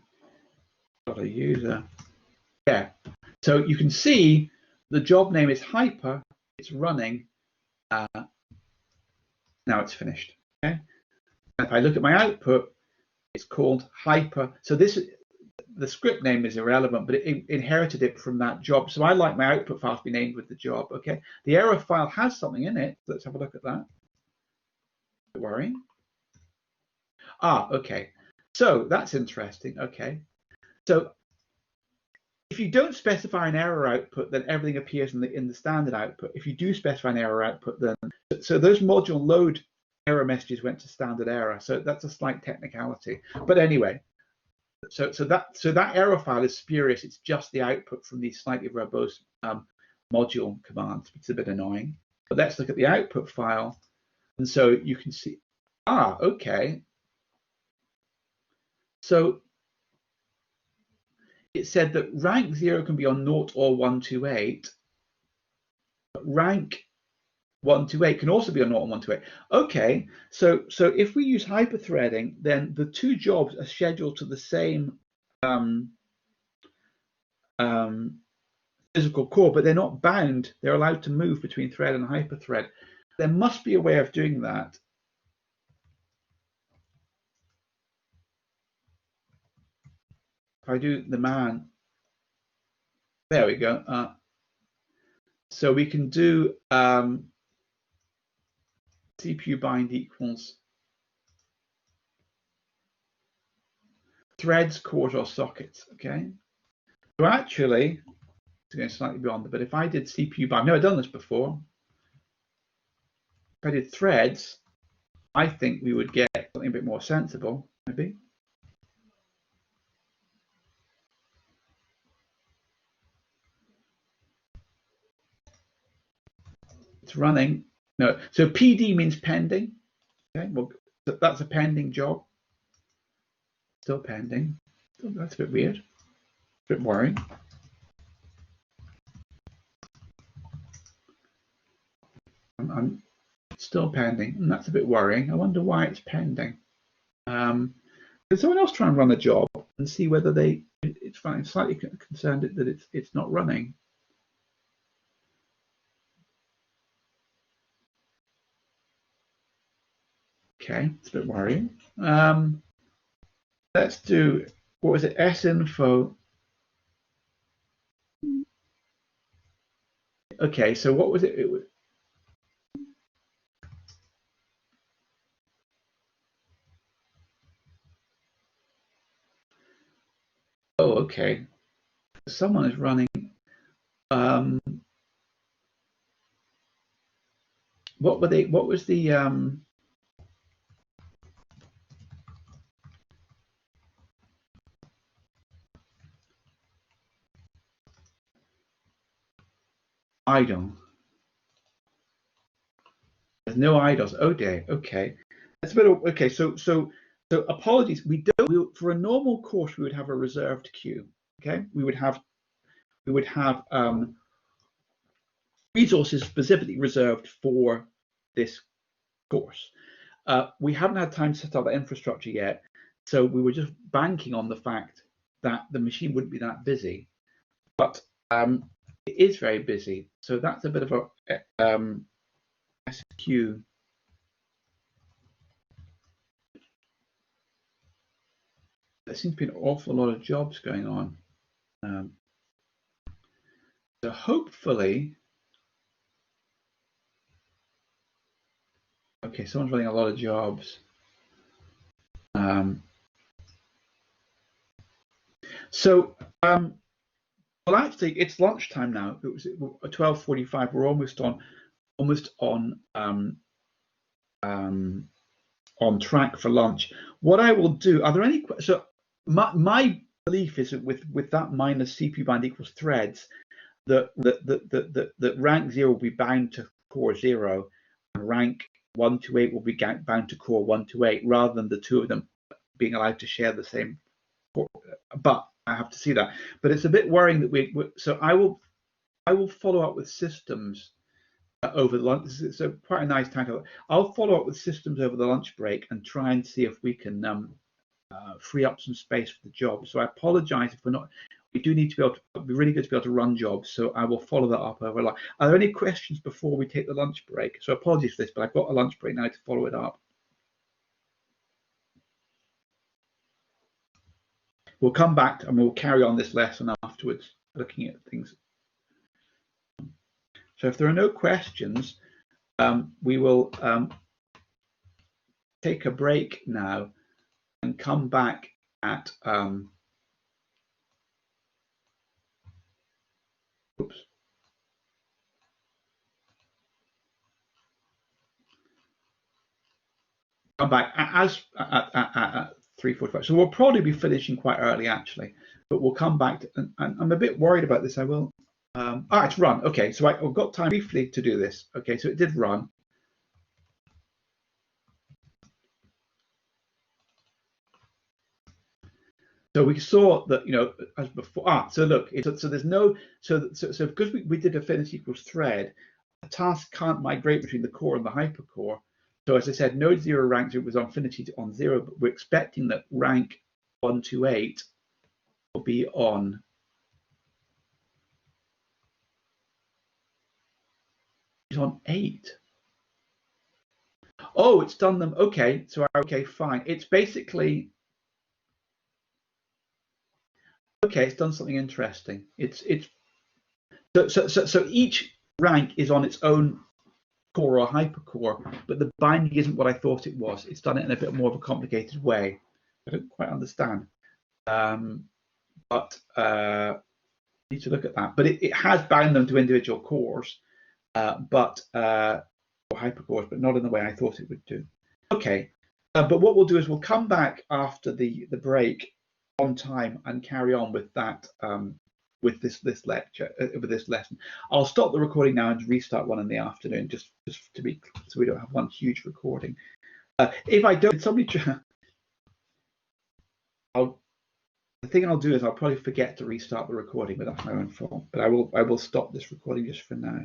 got a user, yeah. So you can see the job name is hyper. It's running. Now it's finished. Okay. And if I look at my output, it's called hyper. So the script name is irrelevant, but it inherited it from that job. So I like my output file to be named with the job. Okay. The error file has something in it. Let's have a look at that. Don't worry. Okay. So that's interesting. Okay. So if you don't specify an error output, then everything appears in the standard output. If you do specify an error output, then so those module load error messages went to standard error. So that's a slight technicality. But anyway, so that error file is spurious. It's just the output from these slightly verbose module commands, which is a bit annoying. But let's look at the output file. And so you can see, okay. So it said that rank 0 can be on 0 or 128, but rank 128 can also be on 0 and 128. Okay, so if we use hyperthreading, then the two jobs are scheduled to the same physical core, but they're not bound. They're allowed to move between thread and hyperthread. There must be a way of doing that. If I do the man, there we go. So we can do CPU bind equals threads, cores, or sockets. Okay. So actually, it's going slightly beyond, but if I did CPU bind, I've never done this before. If I did threads, I think we would get something a bit more sensible, maybe. It's running. No, so PD means pending. Okay, well, that's a pending job. Still pending. That's a bit weird. A bit worrying. I'm still pending, and that's a bit worrying. I wonder why it's pending. Can someone else try and run the job and see whether it's fine? I'm slightly concerned that it's not running. Okay, it's a bit worrying. Let's do, what was it, sinfo. Okay, so what was it? It was, oh, okay. Someone is running. What were they? What was the? Idle. There's no idols. Oh dear. Okay, that's a bit. Okay, so apologies. For a normal course we would have a reserved queue. Okay, we would have resources specifically reserved for this course. We haven't had time to set up that infrastructure yet, so we were just banking on the fact that the machine wouldn't be that busy, but it is very busy. So that's a bit of a SQ. There seems to be an awful lot of jobs going on. So hopefully, okay, someone's running a lot of jobs. Well, actually, it's lunchtime now. It was 12:45. We're almost on track for lunch. What I will do, are there any? So my belief is that with that minus CPU bind equals threads, that rank 0 will be bound to core 0, and rank 128 will be bound to core 128, rather than the two of them being allowed to share the same core. But I have to see that. But it's a bit worrying that so I will follow up with systems over the lunch. It's quite a nice title. I'll follow up with systems over the lunch break and try and see if we can free up some space for the job. So I apologize if we're not. We do need to be able to. It'd be really good to be able to run jobs. So I will follow that up over lunch. Are there any questions before we take the lunch break? So apologies for this, but I've got a lunch break now to follow it up. We'll come back and we'll carry on this lesson afterwards, looking at things. So if there are no questions, we will take a break now and come back at oops. Come back at 3:45. So we'll probably be finishing quite early, actually, but we'll come back to, and I'm a bit worried about this. I will It's run. Okay, so I've got time briefly to do this. Okay, so it did run. So we saw that, as before. So look, so there's no, so because we did a finish equals thread, a task can't migrate between the core and the hypercore. So as I said, node 0 rank was on Finity on 0, but we're expecting that rank 128 will be on is on 8. Oh, it's done them. Okay, so okay, fine. It's basically okay. It's done something interesting. So each rank is on its own core or hypercore, but the binding isn't what I thought it was. It's done it in a bit more of a complicated way. I don't quite understand, but I need to look at that. But it has bound them to individual cores, or hypercores, but not in the way I thought it would do. Okay, but what we'll do is we'll come back after the break on time and carry on with that. With this lecture, with this lesson. I'll stop the recording now and restart one in the afternoon, just to be so we don't have one huge recording. If I don't, somebody, the thing I'll do is I'll probably forget to restart the recording, but that's my own fault. But I will stop this recording just for now.